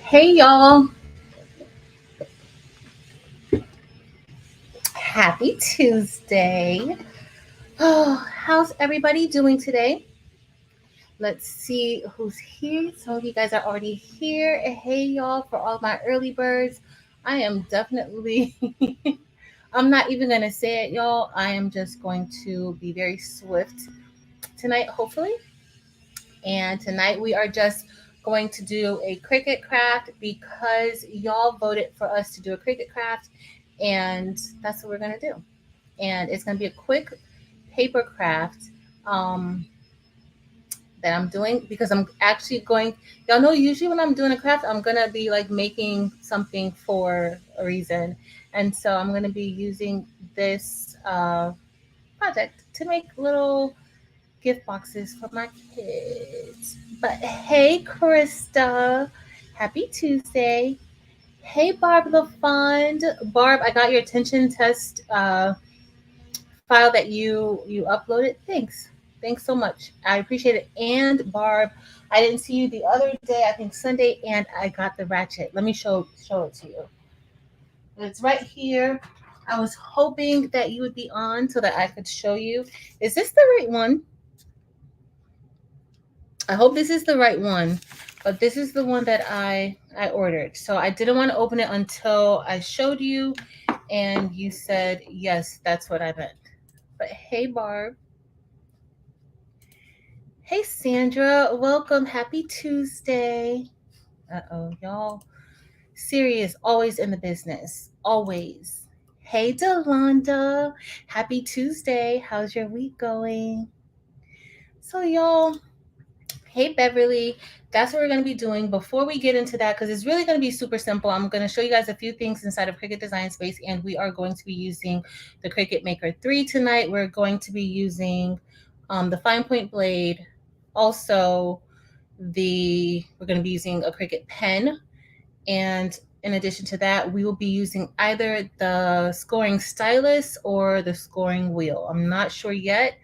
Hey y'all, happy Tuesday. Oh, how's everybody doing today? Let's see who's here. Some of you guys are already here. Hey y'all, for all my early birds, I am definitely, I'm not even going to say it, y'all. I am just going to be very swift tonight, hopefully. And tonight we are just going to do a Cricut craft because y'all voted for us to do a Cricut craft. And that's what we're going to do. And it's going to be a quick paper craft that I'm doing because I'm actually going. Y'all know usually when I'm doing a craft, I'm going to be like making something for a reason. And so I'm going to be using this project to make little gift boxes for my kids. But hey, Krista, happy Tuesday. Hey, Barb LaFond. Barb, I got your attention test file that you uploaded. Thanks so much. I appreciate it. And Barb, I didn't see you the other day. I think Sunday, and I got the ratchet. Let me show it to you. It's right here. I was hoping that you would be on so that I could show you. Is this the right one? I hope this is the right one, but this is the one that I ordered. So I didn't want to open it until I showed you, and you said yes, that's what I meant. But hey, Barb. Hey, Sandra. Welcome. Happy Tuesday. Uh-oh, y'all. Siri is always in the business. Always. Hey, Delonda. Happy Tuesday. How's your week going? So, y'all, hey, Beverly. That's what we're going to be doing. Before we get into that, because it's really going to be super simple, I'm going to show you guys a few things inside of Cricut Design Space, and we are going to be using the Cricut Maker 3 tonight. We're going to be using the fine point blade. Also, we're going to be using a Cricut pen, and in addition to that, we will be using either the scoring stylus or the scoring wheel. I'm not sure yet,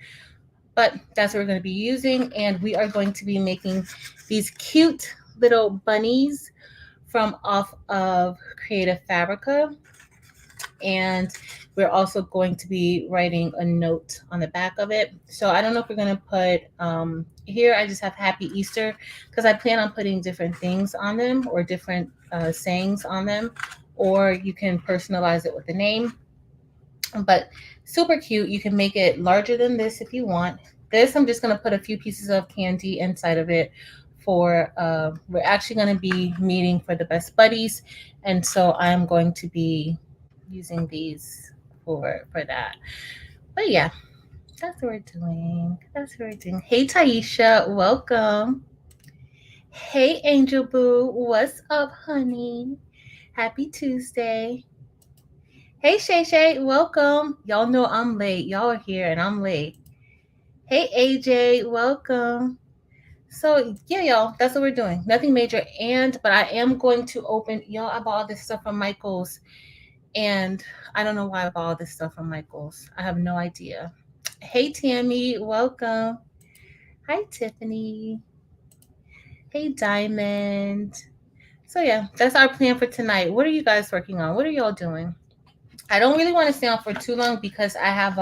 but that's what we're going to be using. And we are going to be making these cute little bunnies from off of Creative Fabrica. And we're also going to be writing a note on the back of it. So I don't know if we're going to put here, I just have Happy Easter because I plan on putting different things on them or different sayings on them, or you can personalize it with a name. But super cute. You can make it larger than this if you want. This, I'm just going to put a few pieces of candy inside of it for, we're actually going to be meeting for the best buddies. And so I'm going to be using these for that. But yeah, that's what we're doing. Hey, Taisha, welcome. Hey, Angel Boo, what's up, honey? Happy Tuesday. Hey, Shay Shay, welcome. Y'all know I'm late. Y'all are here and I'm late. Hey, AJ, welcome. So, yeah, y'all, that's what we're doing. Nothing major. But I am going to open, y'all, I bought all this stuff from Michael's. And I don't know why I bought all this stuff from Michael's. I have no idea. Hey, Tammy, welcome. Hi, Tiffany. Hey, Diamond. So, yeah, that's our plan for tonight. What are you guys working on? What are y'all doing? I don't really want to stay on for too long because I have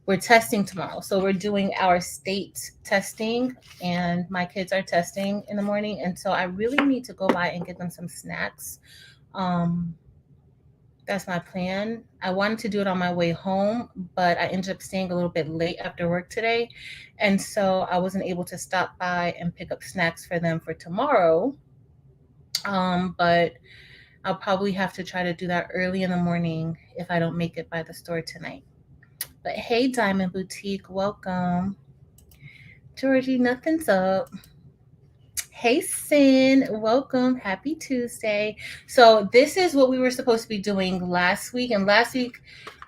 we're testing tomorrow. So we're doing our state testing and my kids are testing in the morning. And so I really need to go by and get them some snacks. That's my plan. I wanted to do it on my way home, but I ended up staying a little bit late after work today. And so I wasn't able to stop by and pick up snacks for them for tomorrow. But I'll probably have to try to do that early in the morning if I don't make it by the store tonight. But hey, Diamond Boutique, welcome. Georgie, nothing's up. Hey, Sin, welcome. Happy Tuesday. So this is what we were supposed to be doing last week. And last week,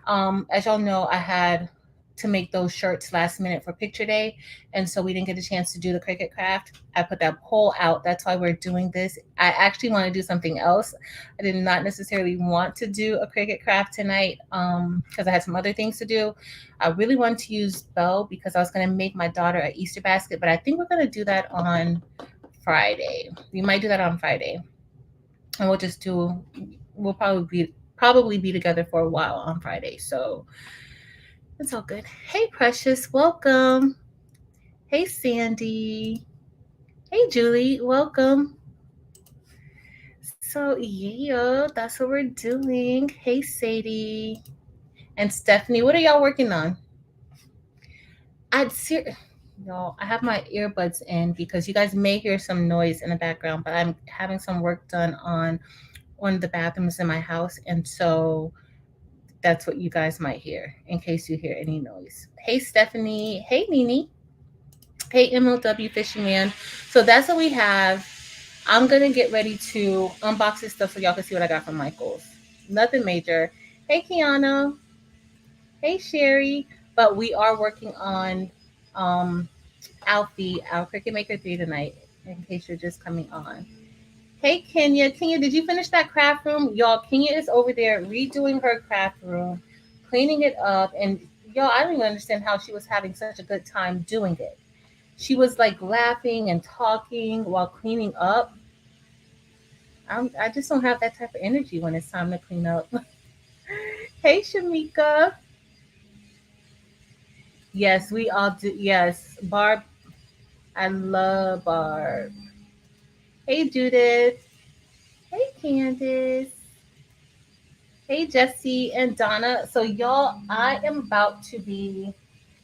as y'all know, I had to make those shirts last minute for picture day, and so we didn't get a chance to do the Cricut craft. I put that poll out. That's why we're doing this. I actually want to do something else. I did not necessarily want to do a Cricut craft tonight because I had some other things to do. I really wanted to use Belle because I was going to make my daughter an Easter basket, but I think we're going to do that on Friday. We might do that on Friday, and we'll probably be together for a while on Friday. So it's all good. Hey, Precious, welcome. Hey, Sandy. Hey, Julie, welcome. So, yeah, that's what we're doing. Hey, Sadie. And Stephanie, what are y'all working on? Y'all, I have my earbuds in because you guys may hear some noise in the background, but I'm having some work done on one of the bathrooms in my house. And so that's what you guys might hear in case you hear any noise. Hey, Stephanie. Hey, Nini. Hey, MLW Fishing Man. So that's what we have. I'm going to get ready to unbox this stuff so y'all can see what I got from Michaels. Nothing major. Hey, Kiana. Hey, Sherry. But we are working on Alfie, our Cricut Maker 3 tonight, in case you're just coming on. Hey, Kenya. Kenya, did you finish that craft room? Y'all, Kenya is over there redoing her craft room, cleaning it up. And y'all, I don't even understand how she was having such a good time doing it. She was like laughing and talking while cleaning up. I just don't have that type of energy when it's time to clean up. Hey, Shamika. Yes, we all do. Yes, Barb. I love Barb. Hey, Judith. Hey, Candace. Hey, Jesse and Donna. So, y'all, I am about to be.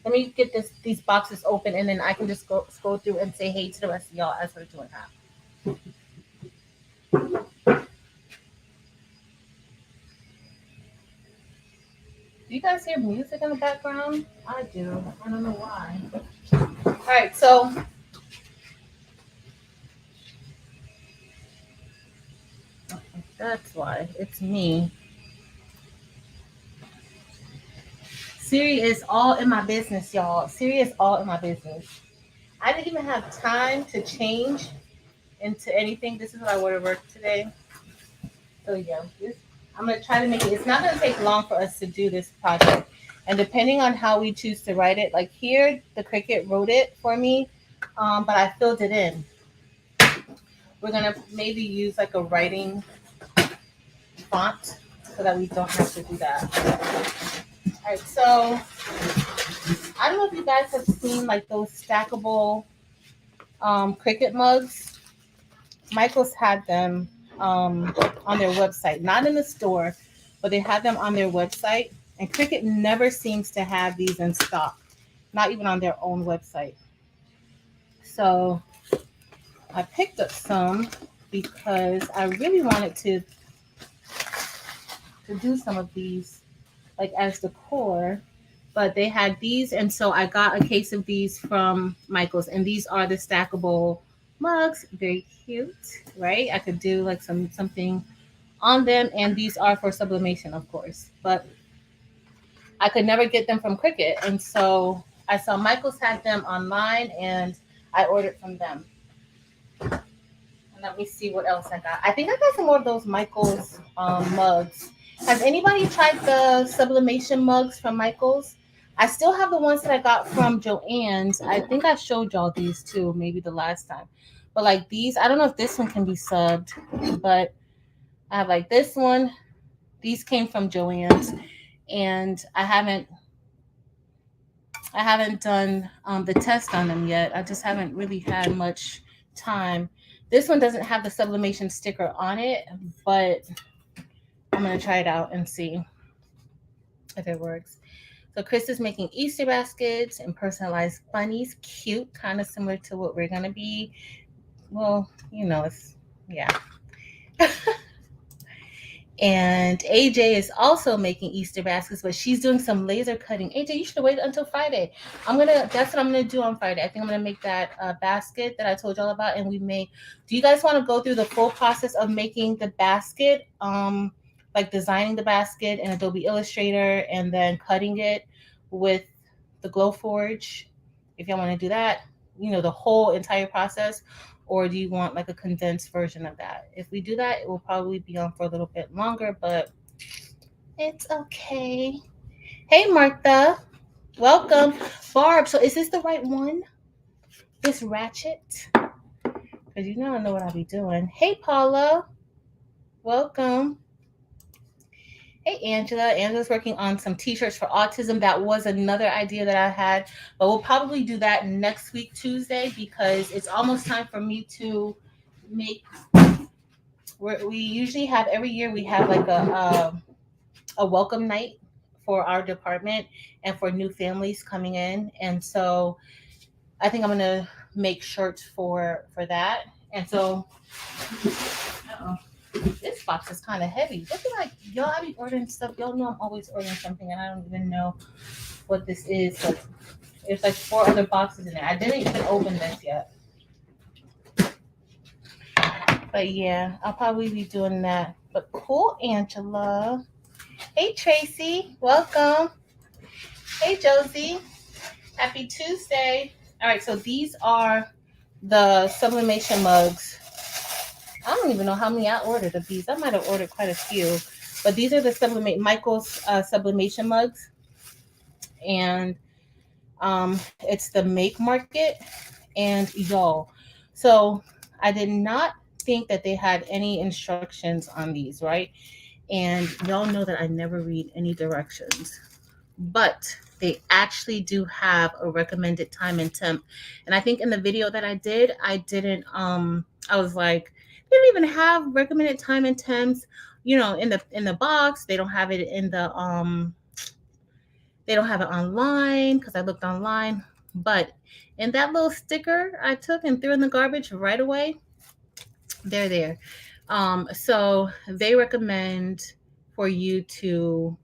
Let me get these boxes open, and then I can just scroll through and say hey to the rest of y'all as we're doing that. Do you guys hear music in the background? I do. I don't know why. All right, so that's why. It's me. Siri is all in my business, y'all. Siri is all in my business. I didn't even have time to change into anything. This is what I wore to work today. So yeah, I'm gonna try to make it. It's not gonna take long for us to do this project, and depending on how we choose to write it, like here, the Cricut wrote it for me, but I filled it in. We're gonna maybe use like a writing font so that we don't have to do that. All right, so I don't know if you guys have seen like those stackable Cricut mugs. Michael's had them on their website, not in the store, but they have them on their website. And Cricut never seems to have these in stock, not even on their own website. So I picked up some because I really wanted to do some of these like as decor, but they had these, and so I got a case of these from Michael's, and these are the stackable mugs. Very cute, right? I could do like something on them, and these are for sublimation, of course, but I could never get them from Cricut, and so I saw Michael's had them online, and I ordered from them. And let me see what else I got. I think I got some more of those Michael's mugs. Has anybody tried the sublimation mugs from Michael's? I still have the ones that I got from Joann's. I think I showed y'all these too, maybe the last time. But like these, I don't know if this one can be subbed, but I have like this one. These came from Joann's, and I haven't done the test on them yet. I just haven't really had much time. This one doesn't have the sublimation sticker on it, but I'm going to try it out and see if it works. So Chris is making Easter baskets and personalized bunnies. Cute, kind of similar to what we're going to be. Well, you know, it's, yeah. And AJ is also making Easter baskets, but she's doing some laser cutting. AJ, you should have waited until Friday. That's what I'm gonna do on Friday. I think I'm gonna make that basket that I told y'all about, and do you guys want to go through the full process of making the basket? Like designing the basket in Adobe Illustrator and then cutting it with the Glow Forge, if y'all want to do that, the whole entire process, or do you want like a condensed version of that? If we do that, it will probably be on for a little bit longer, but it's okay. Hey, Martha. Welcome. Barb, so is this the right one? This ratchet? Because I know what I'll be doing. Hey, Paula. Welcome. Hey, Angela. Angela's working on some t-shirts for autism. That was another idea that I had, but we'll probably do that next week, Tuesday, because it's almost time for me to make. We usually have every year we have like a welcome night for our department and for new families coming in, and so I think I'm gonna make shirts for that, and so. Uh-oh. This box is kind of heavy. Looking like y'all, I be ordering stuff. Y'all know I'm always ordering something, and I don't even know what this is. But there's like 4 other boxes in there. I didn't even open this yet. But yeah, I'll probably be doing that. But cool, Angela. Hey, Tracy. Welcome. Hey, Josie. Happy Tuesday. All right, so these are the sublimation mugs. I don't even know how many I ordered of these. I might have ordered quite a few. But these are the Michael's sublimation mugs. And it's the Make Market and y'all. So I did not think that they had any instructions on these, right? And y'all know that I never read any directions. But they actually do have a recommended time and temp. And I think in the video that I did, I was like, they don't even have recommended time and temps, in the box. They don't have it in the they don't have it online because I looked online. But in that little sticker I took and threw in the garbage right away, they're there. So they recommend for you to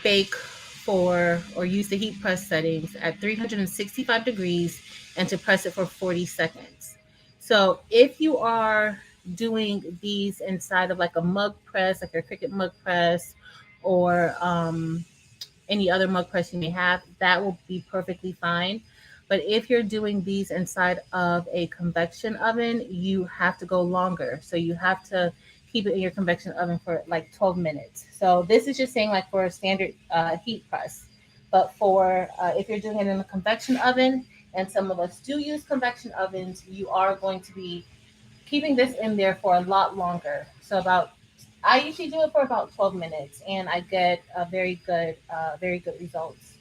bake for or use the heat press settings at 365 degrees and to press it for 40 seconds. So if you are doing these inside of like a mug press, like your Cricut mug press, or any other mug press you may have, that will be perfectly fine. But if you're doing these inside of a convection oven, you have to go longer. So you have to keep it in your convection oven for like 12 minutes. So this is just saying like for a standard heat press. But for if you're doing it in a convection oven, and some of us do use convection ovens, you are going to be keeping this in there for a lot longer. So I usually do it for about 12 minutes, and I get very good results.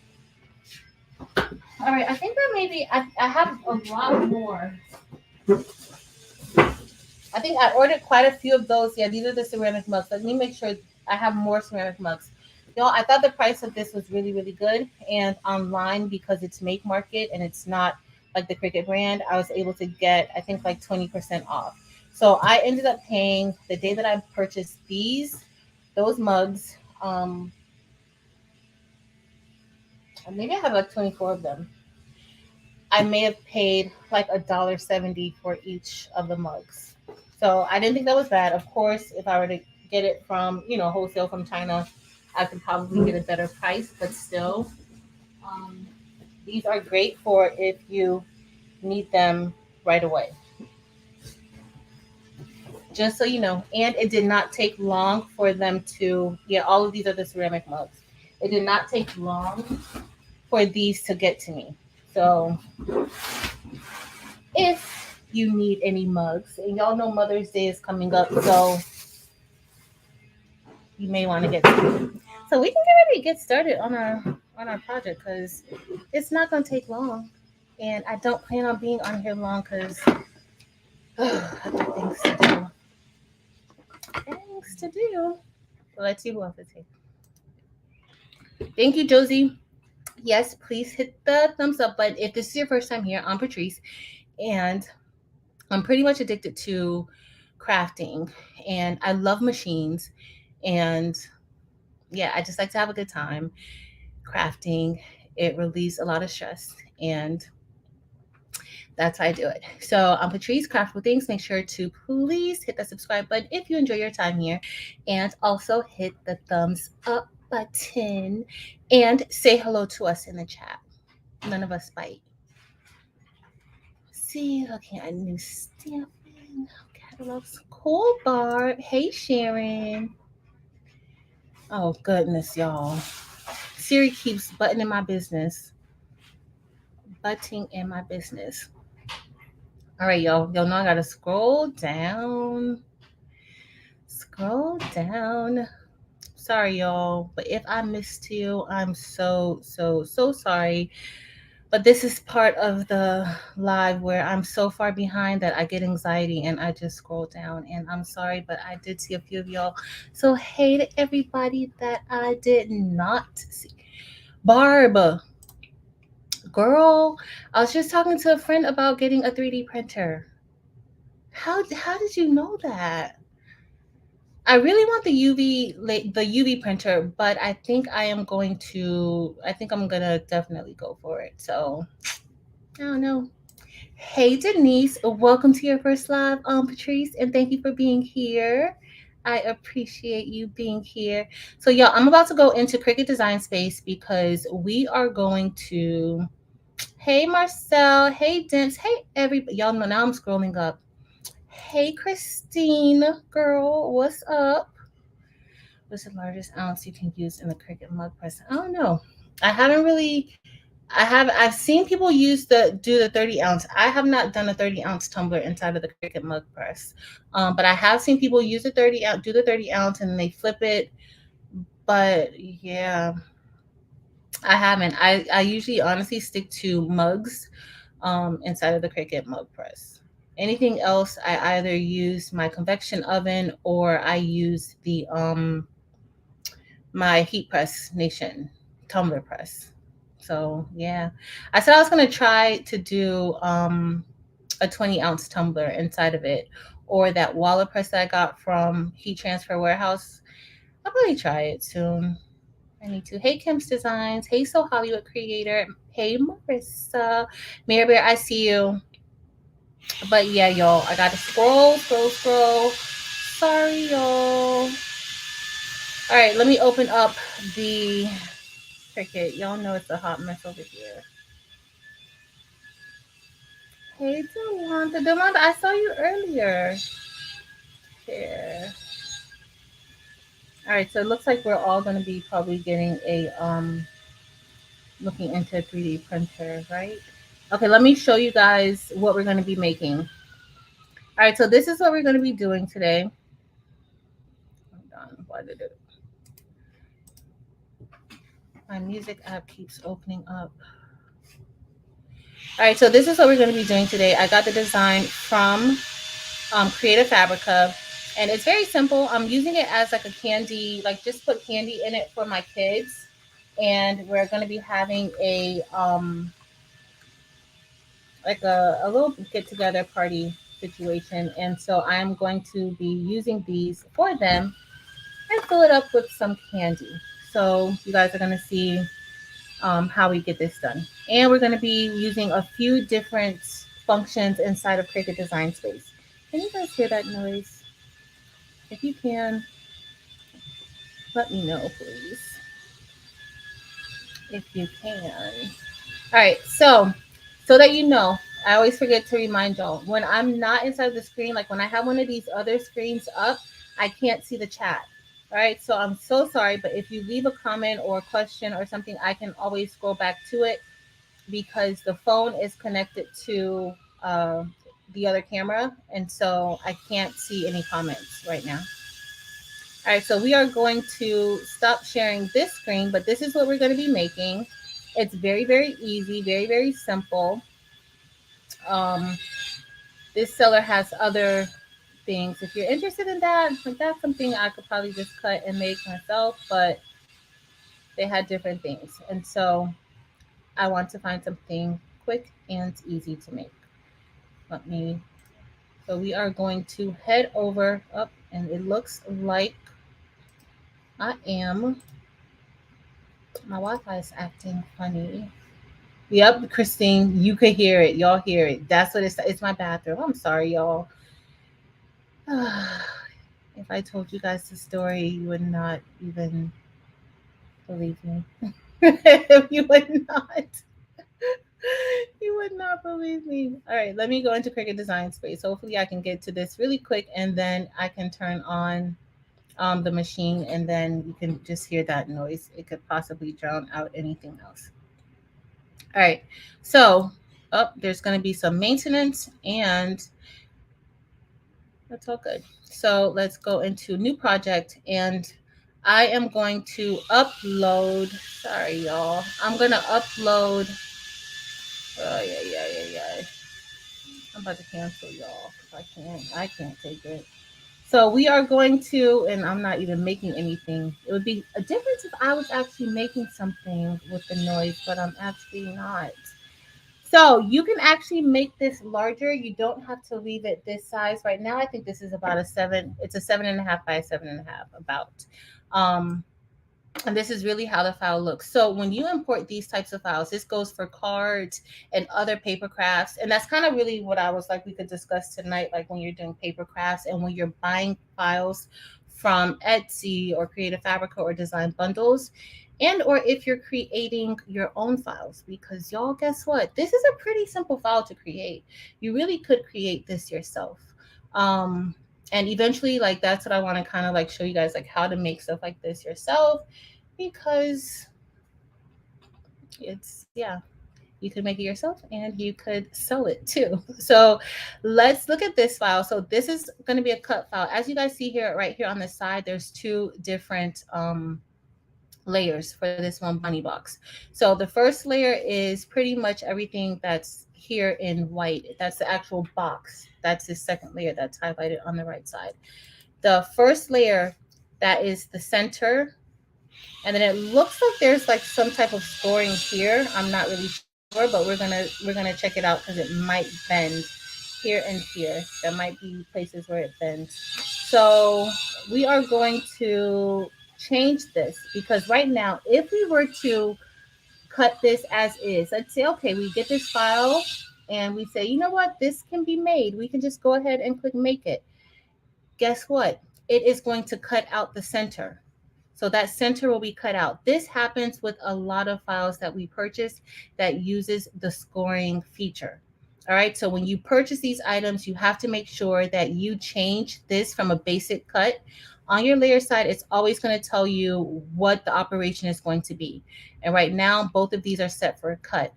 All right, I think that maybe I have a lot more. I think I ordered quite a few of those. Yeah, these are the ceramic mugs. Let me make sure I have more ceramic mugs. Y'all, I thought the price of this was really, really good. And online, because it's Make Market and it's not like the Cricut brand, I was able to get, I think, like 20% off. So I ended up paying the day that I purchased those mugs. Maybe I have like 24 of them. I may have paid like $1.70 for each of the mugs. So I didn't think that was bad. Of course, if I were to get it from, wholesale from China, I could probably get a better price, but still, um, these are great for if you need them right away. Just so you know, and it did not take long for them to, yeah, all of these are the ceramic mugs. It did not take long for these to get to me. So if you need any mugs, and y'all know Mother's Day is coming up, so you may want to get some. So we can get ready to get started on our project because it's not going to take long, and I don't plan on being on here long because I got things to do. So let's see who else is here. Thank you, Josie. Yes, please hit the thumbs up button if this is your first time here. I'm Patrice, and I'm pretty much addicted to crafting, and I love machines, and yeah, I just like to have a good time crafting. It relieves a lot of stress, and that's how I do it. So I'm Patrice, Craft with Things. Make sure to please hit the subscribe button if you enjoy your time here, and also hit the thumbs up button and say hello to us in the chat. None of us bite. See, okay, a new stamping catalogs. Cool bar. Hey, Sharon. Oh, goodness, y'all. Siri keeps buttoning my business. Butting in my business. All right, y'all. Y'all know I gotta scroll down. Scroll down. Sorry, y'all. But if I missed you, I'm so sorry. But this is part of the live where I'm so far behind that I get anxiety and I just scroll down. And I'm sorry, but I did see a few of y'all. So hey to everybody that I did not see. Barb, girl, I was just talking to a friend about getting a 3D printer. How did you know that? I really want the UV printer, but I think I'm gonna definitely go for it. So I don't know. Hey Denise, welcome to your first live, Patrice, and thank you for being here. I appreciate you being here. So y'all, I'm about to go into Cricut Design Space because we are going to. Hey Marcel, hey Dimps, hey everybody. Y'all know now I'm scrolling up. Hey Christine, girl, what's up? What's the largest ounce you can use in the Cricut mug press? I don't know. I haven't really. I've seen people do the 30 ounce. I have not done a 30 ounce tumbler inside of the Cricut mug press. But I have seen people use the 30 ounce, do the 30 ounce, and they flip it. But yeah, I haven't. I usually honestly stick to mugs inside of the Cricut mug press. Anything else, I either use my convection oven or I use the my heat press nation tumbler press. So yeah, I said I was gonna try to do a 20 ounce tumbler inside of it, or that wallet press that I got from Heat Transfer Warehouse. I'll probably try it soon. I need to. Hey Kim's Designs. Hey So Hollywood Creator. Hey Marissa. Mary Bear, I see you. But yeah, y'all, I gotta scroll. Sorry, y'all. All right, let me open up the Cricut. Y'all know it's a hot mess over here. Hey, Delonda. Delonda, I saw you earlier. Here. All right, so it looks like we're all going to be probably getting a looking into a 3D printer, right? Okay, let me show you guys what we're going to be making. All right, so this is what we're going to be doing today. Hold on, why did it? My music app keeps opening up. All right, so this is what we're going to be doing today. I got the design from Creative Fabrica, and it's very simple. I'm using it as like a candy, like just put candy in it for my kids, and we're going to be having a like a little get together party situation, and so I'm going to be using these for them and fill it up with some candy. So you guys are going to see how we get this done, and we're going to be using a few different functions inside of Cricut Design Space. Can you guys hear that noise? If you can, let me know, please. If you can. All right, so that you know, I always forget to remind y'all, when I'm not inside the screen, like when I have one of these other screens up, I can't see the chat. All right, so I'm so sorry, but if you leave a comment or a question or something, I can always scroll back to it because the phone is connected to the other camera, and so I can't see any comments right now. All right, so we are going to stop sharing this screen, but this is what we're going to be making. It's very easy, very simple. This seller has other things. If you're interested in that, like that's something I could probably just cut and make myself, but they had different things. And so I want to find something quick and easy to make. So we are going to head over up, and it looks like my Wi-Fi is acting funny. Yep, Christine, you could hear it. Y'all hear it. That's what it's my bathroom. I'm sorry, y'all. If I told you guys the story, you would not even believe me. You would not. You would not believe me. All right, let me go into Cricut Design Space. Hopefully I can get to this really quick and then I can turn on the machine and then you can just hear that noise. It could possibly drown out anything else. All right, so there's going to be some maintenance and that's all good. So let's go into new project and I am going to upload. Sorry, y'all. I'm going to upload. Oh, yeah. I'm about to cancel y'all because I can't take it. So we are going to, and I'm not even making anything. It would be a difference if I was actually making something with the noise, but I'm actually not. So you can actually make this larger. You don't have to leave it this size. Right now, I think this is about a seven. It's a 7.5 by 7.5 about. Um, and this is really how the file looks. So when you import these types of files, this goes for cards and other paper crafts. And that's kind of really what I was like, we could discuss tonight, like when you're doing paper crafts and when you're buying files from Etsy or Creative Fabrica or Design Bundles, and or if you're creating your own files, because y'all, guess what? This is a pretty simple file to create. You really could create this yourself. And eventually, like, that's what I want to kind of like show you guys, like how to make stuff like this yourself, because it's, yeah, you could make it yourself and you could sell it too. So let's look at this file. So this is going to be a cut file. As you guys see here, right here on the side, there's two different layers for this one bunny box. So the first layer is pretty much everything that's here in white. That's the actual box. That's the second layer that's highlighted on the right side. The first layer, that is the center. And then it looks like there's like some type of scoring here. I'm not really sure, but we're gonna check it out because it might bend here and here. There might be places where it bends. So we are going to change this because right now, if we were to cut this as is, let's say, okay, we get this file and we say, you know what, this can be made. We can just go ahead and click make it. Guess what? It is going to cut out the center. So that center will be cut out. This happens with a lot of files that we purchase that uses the scoring feature. All right, so when you purchase these items, you have to make sure that you change this from a basic cut. On your layer side, it's always going to tell you what the operation is going to be. And right now, both of these are set for a cut.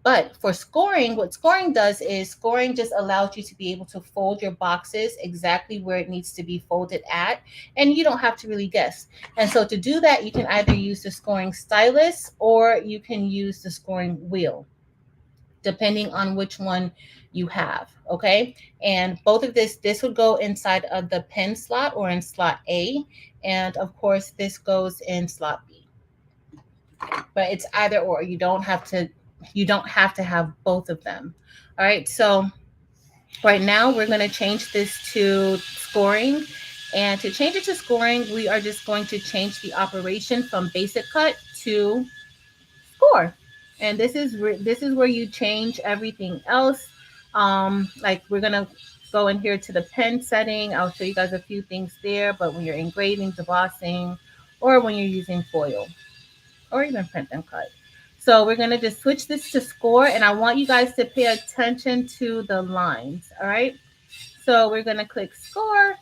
But for scoring, what scoring does is scoring just allows you to be able to fold your boxes exactly where it needs to be folded at, and you don't have to really guess. And so to do that, you can either use the scoring stylus or you can use the scoring wheel, depending on which one you have, okay? And both of this would go inside of the pen slot or in slot A, and of course, this goes in slot B. But it's either or. You don't have to have both of them. All right, so right now we're going to change this to scoring. And to change it to scoring, we are just going to change the operation from basic cut to score. And this is where you change everything else. Like we're going to go in here to the pen setting. I'll show you guys a few things there, but when you're engraving, embossing, or when you're using foil, or even print and cut. So we're going to just switch this to score, and I want you guys to pay attention to the lines, all right? So we're going to click score,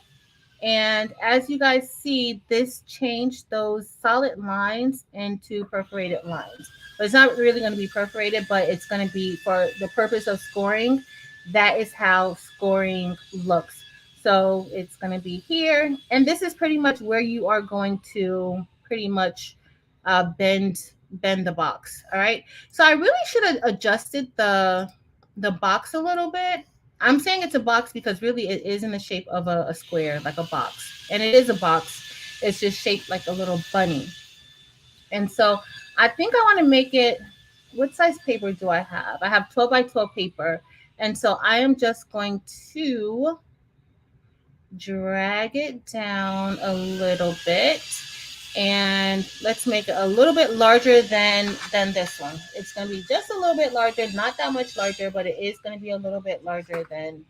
and as you guys see, this changed those solid lines into perforated lines. But it's not really going to be perforated, but it's going to be for the purpose of scoring. That is how scoring looks. So it's going to be here, and this is pretty much where you are going to pretty much bend the box. All right. So I really should have adjusted the box a little bit. I'm saying it's a box because really it is in the shape of a square, like a box. And it is a box. It's just shaped like a little bunny. And so I think I want to make it, what size paper do I have? I have 12 by 12 paper. And so I am just going to drag it down a little bit. And let's make it a little bit larger than this one. It's going to be just a little bit larger, not that much larger, but it is going to be a little bit larger than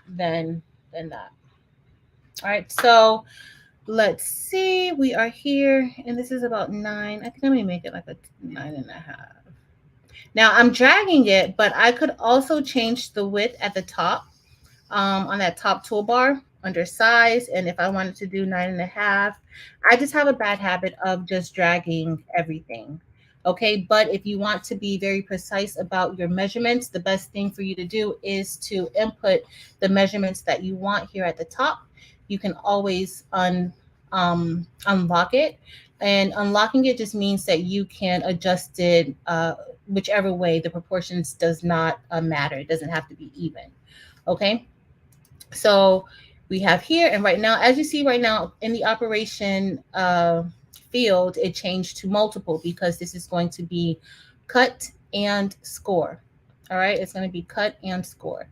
that. All right, so Let's see, we are here, and this is about 9. I think I'm gonna make it like a 9.5. Now I'm dragging it, but I could also change the width at the top, on that top toolbar under size. And if I wanted to do 9.5, I just have a bad habit of just dragging everything. Okay, but if you want to be very precise about your measurements, the best thing for you to do is to input the measurements that you want here at the top. You can always unlock it, and unlocking it just means that you can adjust it whichever way. The proportions does not matter. It doesn't have to be even. Okay, so we have here, and right now, as you see right now in the operation field, it changed to multiple because this is going to be cut and score. All right, it's going to be cut and score.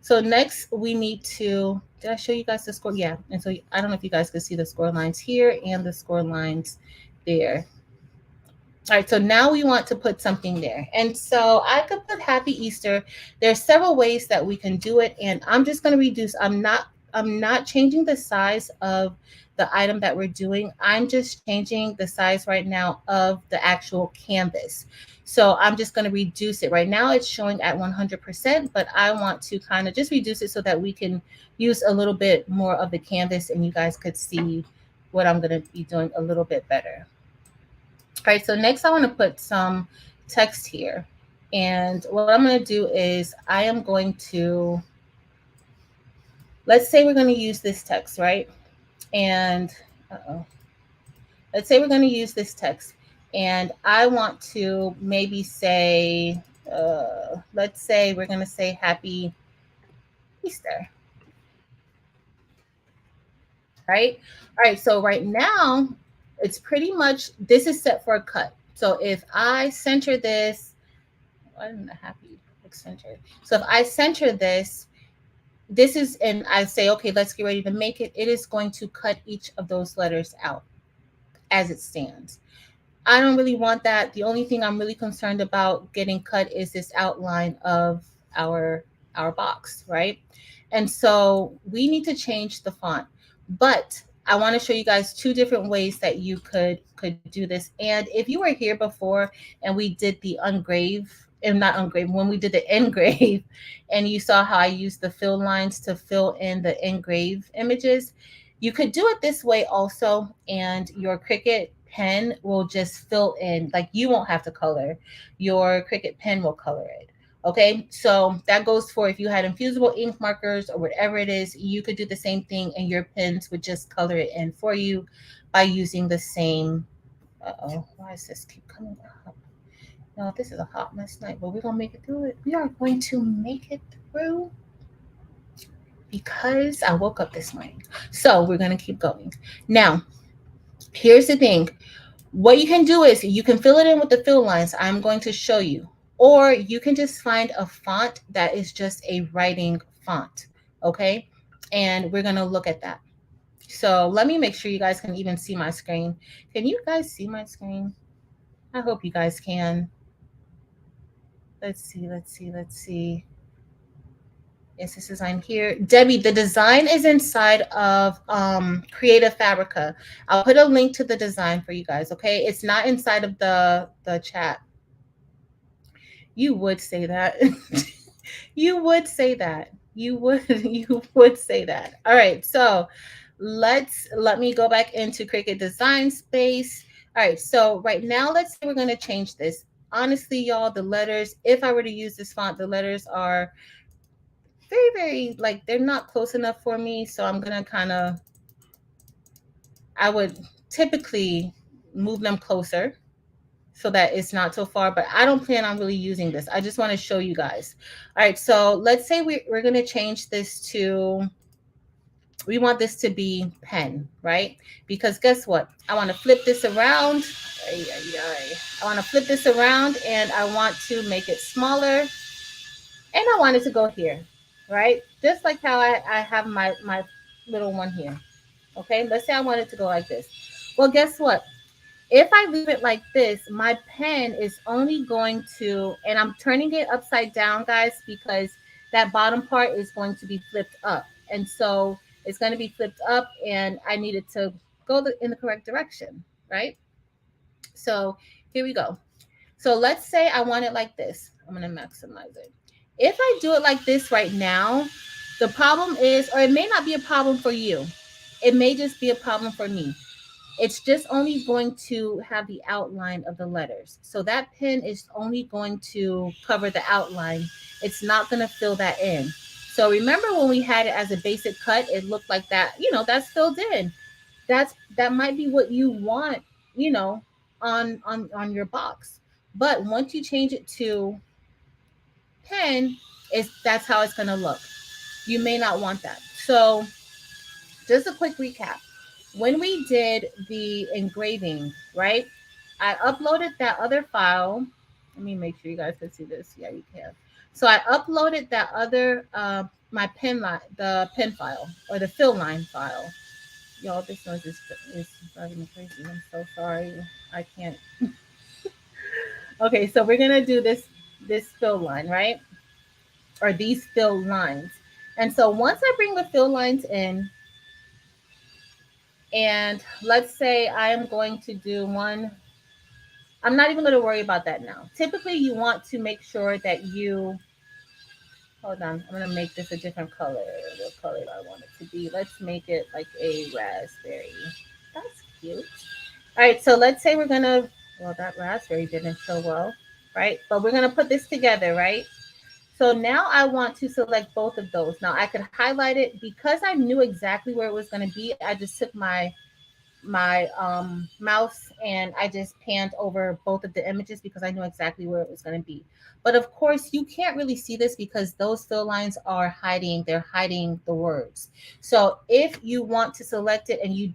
So next we need to, did I show you guys the score? Yeah. And so I don't know if you guys could see the score lines here and the score lines there. All right, so now we want to put something there. And so I could put Happy Easter. There's several ways that we can do it, and I'm just going to reduce. I'm not changing the size of the item that we're doing. I'm just changing the size right now of the actual canvas. So I'm just going to reduce it. Right now it's showing at 100%, but I want to kind of just reduce it so that we can use a little bit more of the canvas and you guys could see what I'm going to be doing a little bit better. All right, so next I want to put some text here. And what I'm going to do is I am going to, let's say we're going to use this text, right? And let's say we're going to use this text. And I want to maybe say, let's say we're going to say Happy Easter, right? All right, so right now it's pretty much, this is set for a cut. So if I center this, I'm not happy center. So if I center this, this is, and I say, okay, let's get ready to make it, it is going to cut each of those letters out as it stands. I don't really want that. The only thing I'm really concerned about getting cut is this outline of our our box, right? And so we need to change the font. But I want to show you guys two different ways that you could do this. And if you were here before and we did the ungrave, and not ungrave, when we did the engrave, and you saw how I used the fill lines to fill in the engrave images, you could do it this way also, and your Cricut pen will just fill in, like you won't have to color. Your Cricut pen will color it. Okay, so that goes for if you had infusible ink markers or whatever it is, you could do the same thing and your pens would just color it in for you by using the same. Uh-oh, why does this keep coming up? No, this is a hot mess night, but we're gonna make it through it. We are going to make it through because I woke up this morning. So we're gonna keep going. Now, here's the thing. What you can do is you can fill it in with the fill lines. I'm going to show you. Or you can just find a font that is just a writing font. Okay. And we're going to look at that. So let me make sure you guys can even see my screen. Can you guys see my screen? I hope you guys can. Let's see, let's see, let's see. Yes, this design here. Debbie, the design is inside of Creative Fabrica. I'll put a link to the design for you guys, okay? It's not inside of the chat. You would say that. You would say that. You would say that. All right, so let me go back into Cricut Design Space. All right, so right now let's say we're going to change this. Honestly, y'all, the letters, if I were to use this font, the letters are very, very, like, they're not close enough for me. So I'm going to kind of, I would typically move them closer so that it's not so far, but I don't plan on really using this. I just want to show you guys. All right, so let's say we're going to change this to, we want this to be pen, right? Because guess what? I want to flip this around. I want to flip this around and I want to make it smaller. And I want it to go here, right? Just like how I have my little one here. Okay, let's say I want it to go like this. Well, guess what? If I leave it like this, my pen is only going to, and I'm turning it upside down, guys, because that bottom part is going to be flipped up. And so it's going to be flipped up and I need it to in the correct direction, right? So here we go. So let's say I want it like this. I'm going to maximize it. If I do it like this right now, the problem is, or it may not be a problem for you. It may just be a problem for me. It's just only going to have the outline of the letters. So that pen is only going to cover the outline. It's not going to fill that in. So remember when we had it as a basic cut, it looked like that, that's filled in. That might be what you want, you know, on your box. But once you change it to pen, that's how it's going to look. You may not want that. So just a quick recap. When we did the engraving, right? I uploaded that other file. Let me make sure you guys can see this. Yeah, you can. So I uploaded that other my pen line, the pen file or the fill line file. Y'all, this noise is driving me crazy. I'm so sorry. I can't. Okay, so we're gonna do this fill line, right? Or these fill lines. And so once I bring the fill lines in, and let's say I am going to do one, I'm not even going to worry about that now. Typically, you want to make sure that you, hold on, I'm going to make this a different color. What color do I want it to be? Let's make it like a raspberry. That's cute. All right, so let's say we're going to, well, that raspberry didn't show well, right? But we're going to put this together, right? So now I want to select both of those. Now I could highlight it because I knew exactly where it was going to be. I just took my mouse and I just panned over both of the images because I knew exactly where it was going to be. But of course, you can't really see this because those fill lines are hiding, they're hiding the words. So if you want to select it and you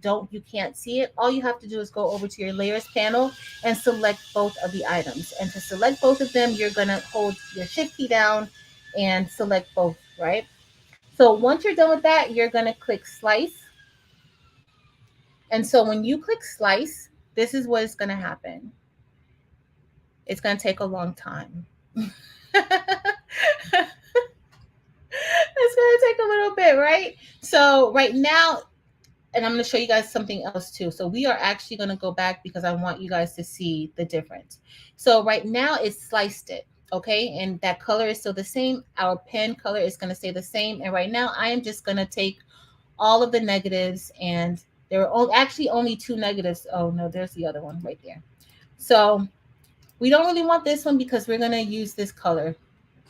can't see it, all you have to do is go over to your layers panel and select both of the items. And to select both of them, you're going to hold your shift key down and select both, right? So once you're done with that, you're going to click slice. And so when you click slice, this is what is going to happen. It's going to take a long time. It's going to take a little bit, right? So right now, and I'm going to show you guys something else too. So we are actually going to go back because I want you guys to see the difference. So right now it's sliced it, okay? And that color is still the same. Our pen color is going to stay the same. And right now I am just going to take all of the negatives, and there are actually only two negatives. Oh no, there's the other one right there. So we don't really want this one because we're going to use this color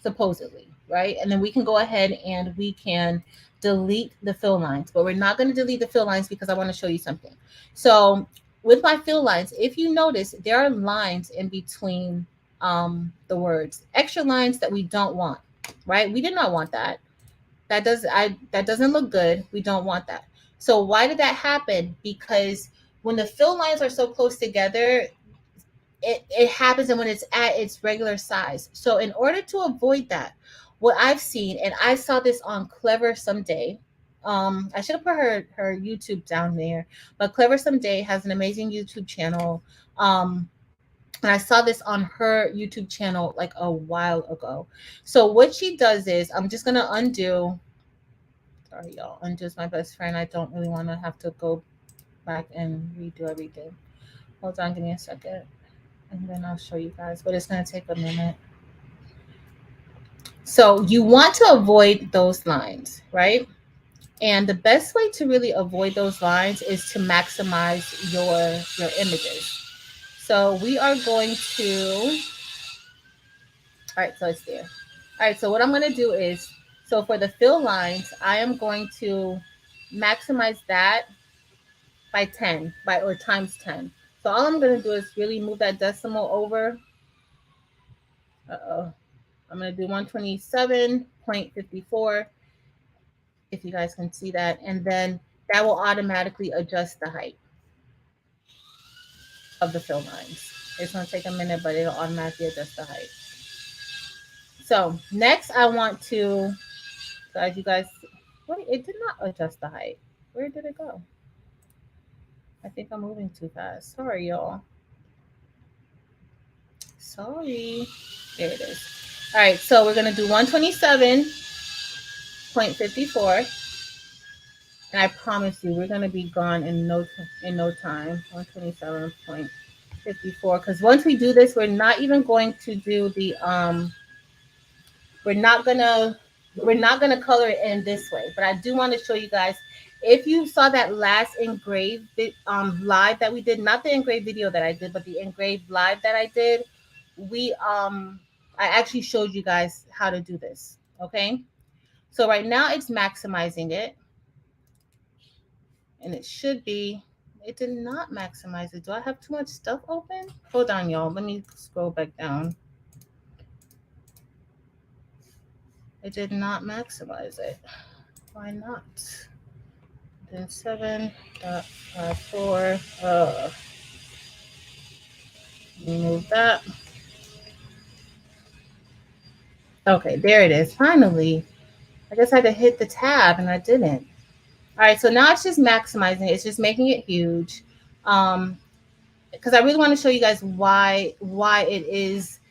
supposedly, right? And then we can go ahead and we can delete the fill lines, but we're not going to delete the fill lines because I want to show you something. So with my fill lines, if you notice, there are lines in between the words, extra lines that we don't want, right? We did not want that. That doesn't look good. We don't want that. So why did that happen? Because when the fill lines are so close together, it happens, and when it's at its regular size. So in order to avoid that, what I've seen, and I saw this on Clever Someday, I should have put her YouTube down there, but Clever Someday has an amazing YouTube channel. And I saw this on her YouTube channel like a while ago. So what she does is, I'm just gonna undo. Sorry, y'all. Undo's my best friend. I don't really want to have to go back and redo everything. Hold on, give me a second, and then I'll show you guys. But it's gonna take a minute. So you want to avoid those lines, right? And the best way to really avoid those lines is to maximize your images. So we are going to, all right, so it's there. All right, so what I'm going to do is, so for the fill lines, I am going to maximize that by 10, or times 10. So all I'm going to do is really move that decimal over. Uh-oh. I'm going to do 127.54, if you guys can see that. And then that will automatically adjust the height of the fill lines. It's going to take a minute, but it'll automatically adjust the height. So next I want to, so as you guys, wait, it did not adjust the height. Where did it go? I think I'm moving too fast. Sorry, y'all. Sorry. There it is. All right, so we're going to do 127.54. And I promise you, we're gonna be gone in no time. 127.54. Because once we do this, we're not even going to do the we're not gonna color it in this way. But I do want to show you guys. If you saw that last engraved live that we did, not the engraved video that I did, but the engraved live that I did, we I actually showed you guys how to do this. Okay, so right now it's maximizing it, and it should be. It did not maximize it. Do I have too much stuff open? Hold on, y'all. Let me scroll back down. It did not maximize it. Why not? Then 7.54. Remove that. Okay, there it is. Finally. I guess I had to hit the tab and I didn't. All right, so now it's just maximizing it. It's just making it huge. Because I really want to show you guys why it is.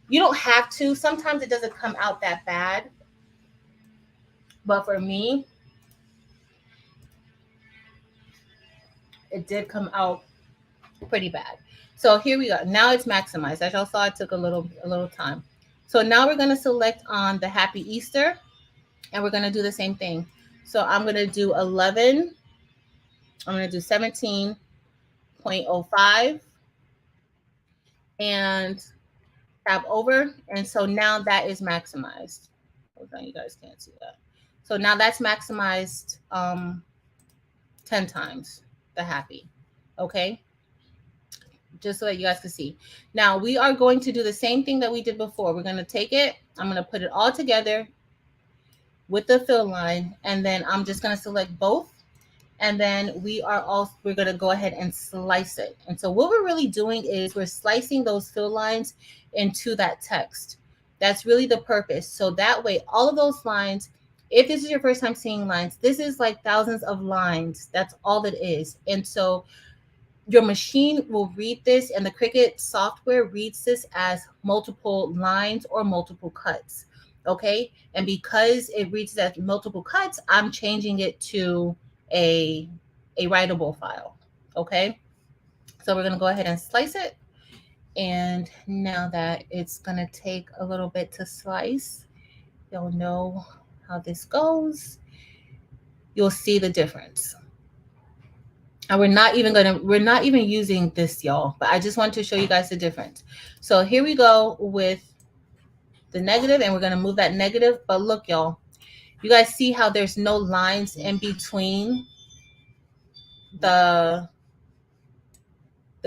You don't have to. Sometimes it doesn't come out that bad. But for me, it did come out pretty bad. So here we go. Now it's maximized. As y'all saw, it took a little time. So now we're going to select on the Happy Easter, and we're going to do the same thing. So I'm going to do 11. I'm going to do 17.05 and tab over. And so now that is maximized. Hold on, you guys can't see that. So now that's maximized 10 times the Happy. Okay. Just so that you guys can see. Now we are going to do the same thing that we did before. We're going to take it. I'm going to put it all together with the fill line, and then I'm just going to select both, and then we're going to go ahead and slice it. And so what we're really doing is we're slicing those fill lines into that text. That's really the purpose. So that way, all of those lines, if this is your first time seeing lines, this is like thousands of lines. That's all it is. And so your machine will read this, and the Cricut software reads this as multiple lines or multiple cuts. Okay. And because it reads as multiple cuts, I'm changing it to a writable file. Okay. So we're going to go ahead and slice it. And now that it's going to take a little bit to slice, you'll know how this goes. You'll see the difference. And we're not even using this, y'all, but I just want to show you guys the difference. So here we go with the negative, and we're going to move that negative. But look, y'all, you guys see how there's no lines in between the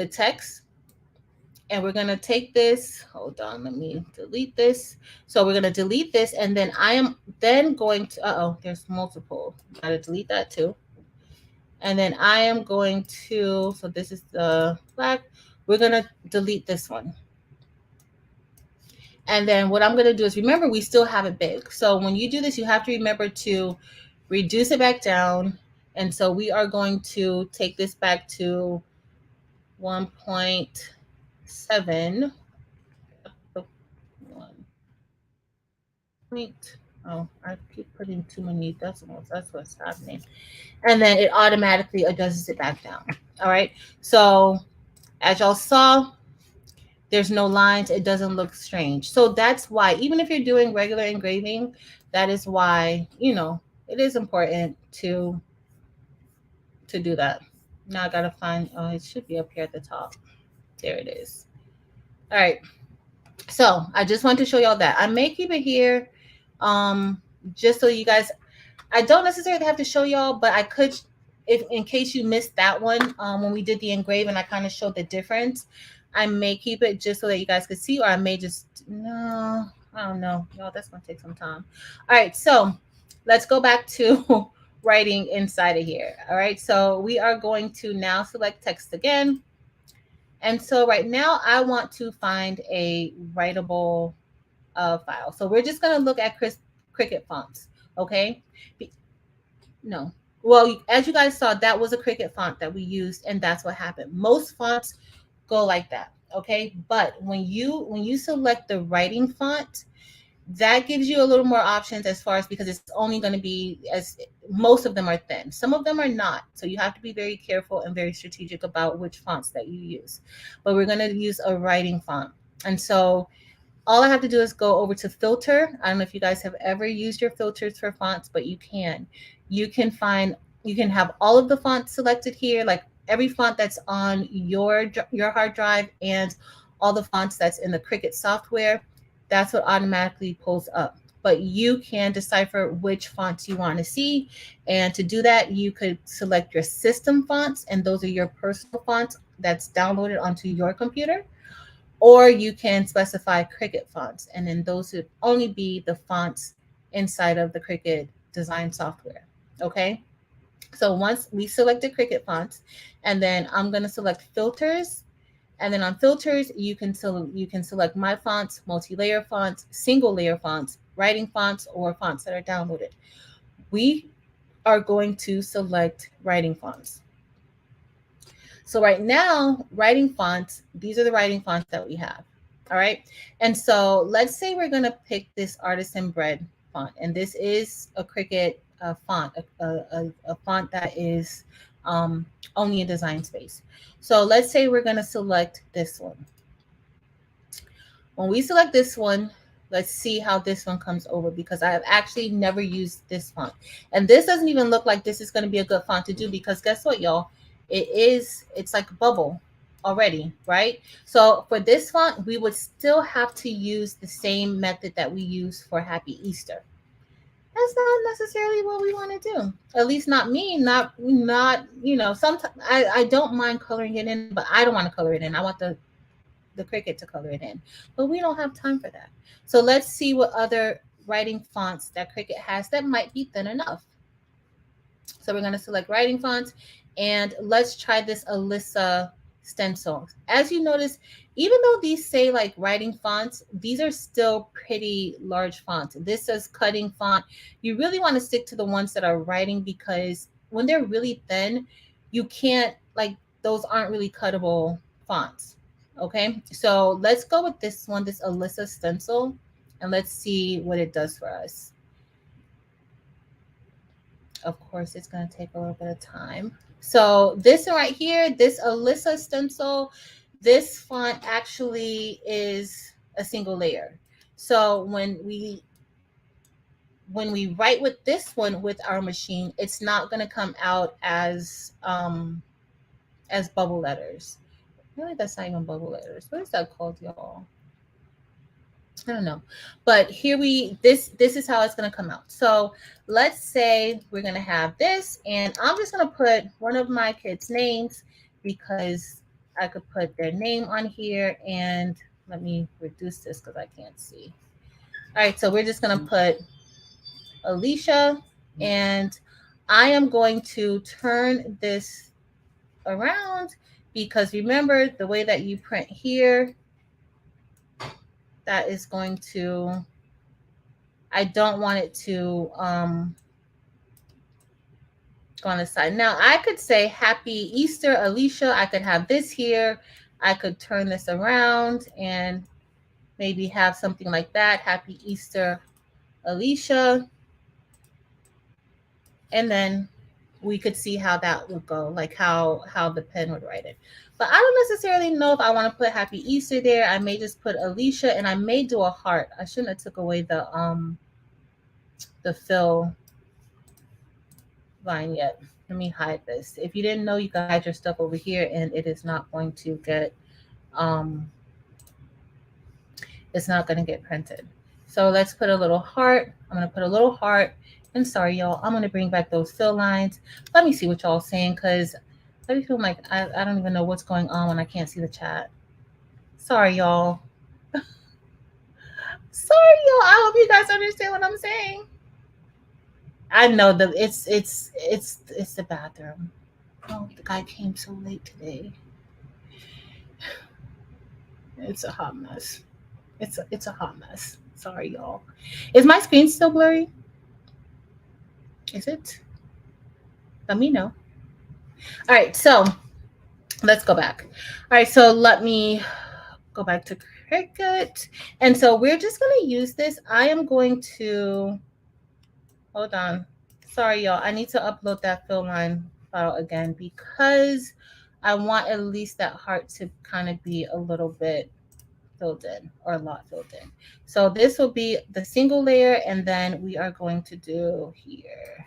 text. And we're going to take this. Hold on, let me delete this. So we're going to delete this, and then I am then going to, there's multiple. Got to delete that too. And then I am going to, so this is the black. We're going to delete this one. And then what I'm going to do is, remember, we still have it big. So when you do this, you have to remember to reduce it back down. And so we are going to take this back to 1.7. Oh, I keep putting too many decimals. That's what's happening. And then it automatically adjusts it back down. All right. So as y'all saw, there's no lines. It doesn't look strange. So that's why, even if you're doing regular engraving, that is why, it is important to do that. Now I got to find, it should be up here at the top. There it is. All right. So I just want to show y'all that. I may keep it here just so you guys, I don't necessarily have to show y'all, but I could, if in case you missed that one, when we did the engrave and I kind of showed the difference, I may keep it just so that you guys could see, or I may just, no, I don't know. No, that's going to take some time. All right. So let's go back to writing inside of here. All right. So we are going to now select text again. And so right now I want to find a writable file. So we're just going to look at Cricut fonts. Okay. No. Well, as you guys saw, that was a Cricut font that we used, and that's what happened. Most fonts go like that. Okay. But when you select the writing font, that gives you a little more options as far as, because it's only going to be, as most of them are thin, some of them are not, so you have to be very careful and very strategic about which fonts that you use. But we're going to use a writing font, and so all I have to do is go over to filter. I don't know if you guys have ever used your filters for fonts, but you can have all of the fonts selected here, like every font that's on your hard drive and all the fonts that's in the Cricut software. That's what automatically pulls up. But you can decipher which fonts you want to see. And to do that, you could select your system fonts, and those are your personal fonts that's downloaded onto your computer. Or you can specify Cricut fonts, and then those would only be the fonts inside of the Cricut design software. Okay. So once we select the Cricut fonts, and then I'm going to select filters, and then on filters, you can select my fonts, multi-layer fonts, single layer fonts, writing fonts, or fonts that are downloaded. We are going to select writing fonts. So right now, writing fonts, these are the writing fonts that we have. All right. And so let's say we're going to pick this Artisan Bread font. And this is a Cricut font, a font that is only in Design Space. So let's say we're going to select this one. When we select this one, let's see how this one comes over, because I have actually never used this font. And this doesn't even look like this is going to be a good font to do, because guess what, y'all? It's like a bubble already, right? So for this font, we would still have to use the same method that we use for Happy Easter. That's not necessarily what we want to do. At least not me, not, sometimes I don't mind coloring it in, but I don't want to color it in. I want the Cricut to color it in, but we don't have time for that. So let's see what other writing fonts that Cricut has that might be thin enough. So we're going to select writing fonts, and let's try this Alyssa stencil. As you notice, even though these say like writing fonts, these are still pretty large fonts. This says cutting font. You really want to stick to the ones that are writing, because when they're really thin, you can't, like, those aren't really cuttable fonts. Okay, so let's go with this one, this Alyssa stencil, and let's see what it does for us. Of course, it's going to take a little bit of time. So this one right here, this Alyssa stencil, this font actually is a single layer. So when we write with this one with our machine, it's not going to come out as bubble letters. Really, that's not even bubble letters. What is that called, y'all? I don't know. But here this is how it's going to come out. So let's say we're going to have this, and I'm just going to put one of my kids' names, because I could put their name on here. And let me reduce this because I can't see. All right, so we're just going to put Alicia, and I am going to turn this around, because remember, the way that you print here, that is going to, I don't want it to go on the side. Now I could say Happy Easter, Alicia. I could have this here. I could turn this around and maybe have something like that. Happy Easter, Alicia. And then we could see how that would go, like how the pen would write it. But I don't necessarily know if I want to put Happy Easter there. I may just put Alicia, and I may do a heart. I shouldn't have took away the fill line yet. Let me hide this. If you didn't know, you can hide your stuff over here, and it is not going to get it's not going to get printed. So let's put a little heart. I'm going to put a little heart. And sorry, y'all, I'm going to bring back those fill lines. Let me see what y'all saying, because I feel like I don't even know what's going on when I can't see the chat. Sorry, y'all. Sorry, y'all. I hope you guys understand what I'm saying. I know that it's the bathroom. Oh, the guy came so late today. It's a hot mess. It's a hot mess. Sorry, y'all. Is my screen still blurry? Is it? Let me know. All right, so let's go back. All right, so let me go back to Cricut. And so we're just going to use this. I am going to, hold on. Sorry, y'all. I need to upload that fill line file again because I want at least that heart to kind of be a little bit filled in or a lot filled in. So this will be the single layer, and then we are going to do here.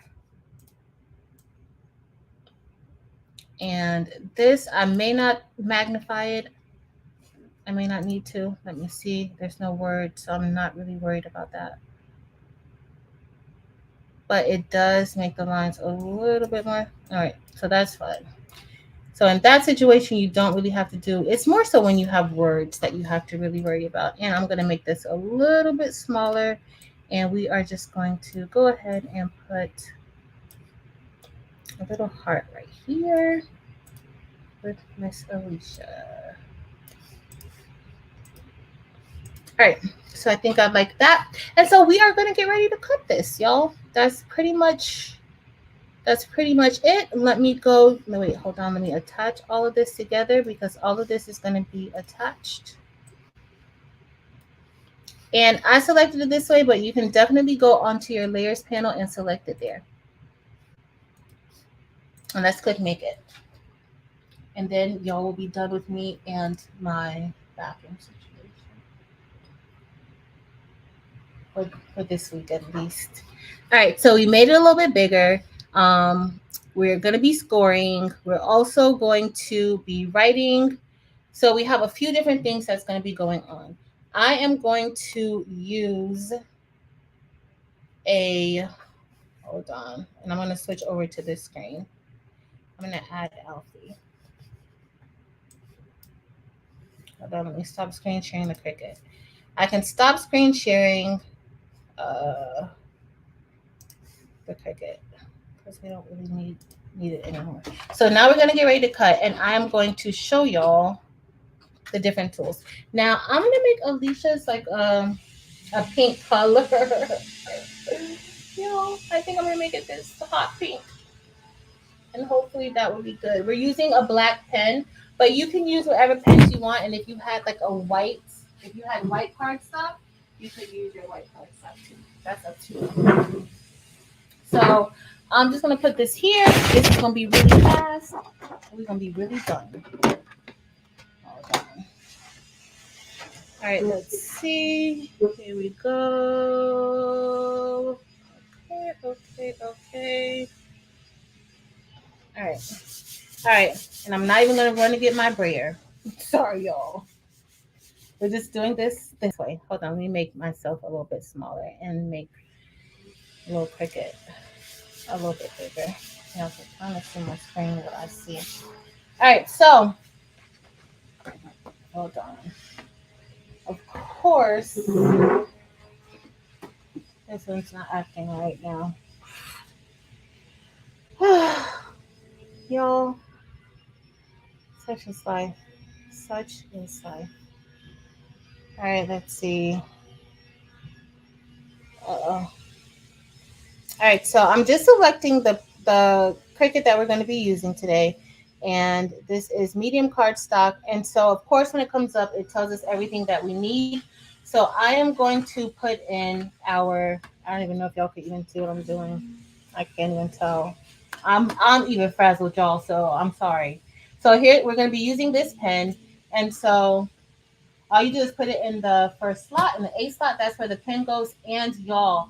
And this, I may not magnify it. I may not need to. Let me see. There's no word, so I'm not really worried about that. But it does make the lines a little bit more. All right, so that's fine. So in that situation, you don't really have to do, it's more so when you have words that you have to really worry about. And I'm going to make this a little bit smaller. And we are just going to go ahead and put a little heart right here with Miss Alicia. All right, so I think I like that. And so we are going to get ready to cut this, y'all. That's pretty much it. Let me go. No, wait, hold on. Let me attach all of this together because all of this is going to be attached. And I selected it this way, but you can definitely go onto your layers panel and select it there. And let's click make it. And then y'all will be done with me and my bathroom situation. For this week at least. All right, so we made it a little bit bigger. We're going to be scoring. We're also going to be writing. So we have a few different things that's going to be going on. I am going to use a, hold on, and I'm going to switch over to this screen. I'm going to add Alfie. Hold on, let me stop screen sharing the Cricut. I can stop screen sharing the Cricut because we don't really need it anymore. So now we're going to get ready to cut, and I'm going to show y'all the different tools. Now I'm going to make Alicia's like a pink color. I think I'm going to make it this hot pink. And hopefully that will be good. We're using a black pen, but you can use whatever pens you want. And if you had like a white, if you had white cardstock, you could use your white cardstock too. That's up to you. So I'm just going to put this here. This is going to be really fast. We're going to be really done. All right, let's see. Here we go. Okay. All right. And I'm not even going to run to get my brayer. Sorry, y'all. We're just doing this way. Hold on, let me make myself a little bit smaller and make a little Cricut a little bit bigger. I'm trying to see my screen, what I see. All right, so hold on. Of course, this one's not acting right now. Y'all, such is life. Such is life. All right, let's see. All right, so I'm just selecting the Cricut that we're going to be using today. And this is medium cardstock. And so, of course, when it comes up, it tells us everything that we need. So I am going to put in our, I don't even know if y'all can even see what I'm doing. I can't even tell. I'm even frazzled, y'all, so I'm sorry. So here, we're going to be using this pen. And so all you do is put it in the first slot, in the A slot. That's where the pen goes. And y'all,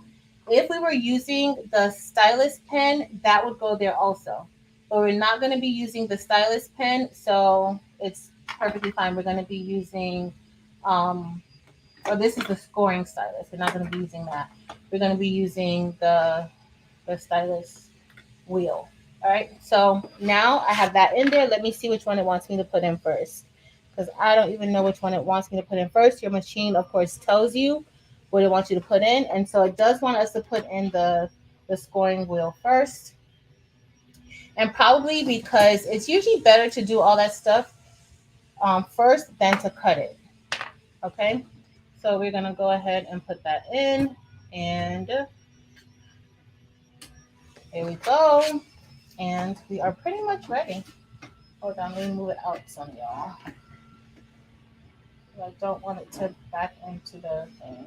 if we were using the stylus pen, that would go there also. But we're not going to be using the stylus pen, so it's perfectly fine. We're going to be using, this is the scoring stylus. We're not going to be using that. We're going to be using the stylus wheel. All right, so now I have that in there. Let me see which one it wants me to put in first, because I don't even know which one it wants me to put in first. Your machine, of course, tells you what it wants you to put in. And so it does want us to put in the scoring wheel first. And probably because it's usually better to do all that stuff first than to cut it. Okay, so we're going to go ahead and put that in. And here we go. And we are pretty much ready. Hold on, let me move it out some, y'all. I don't want it to back into the thing.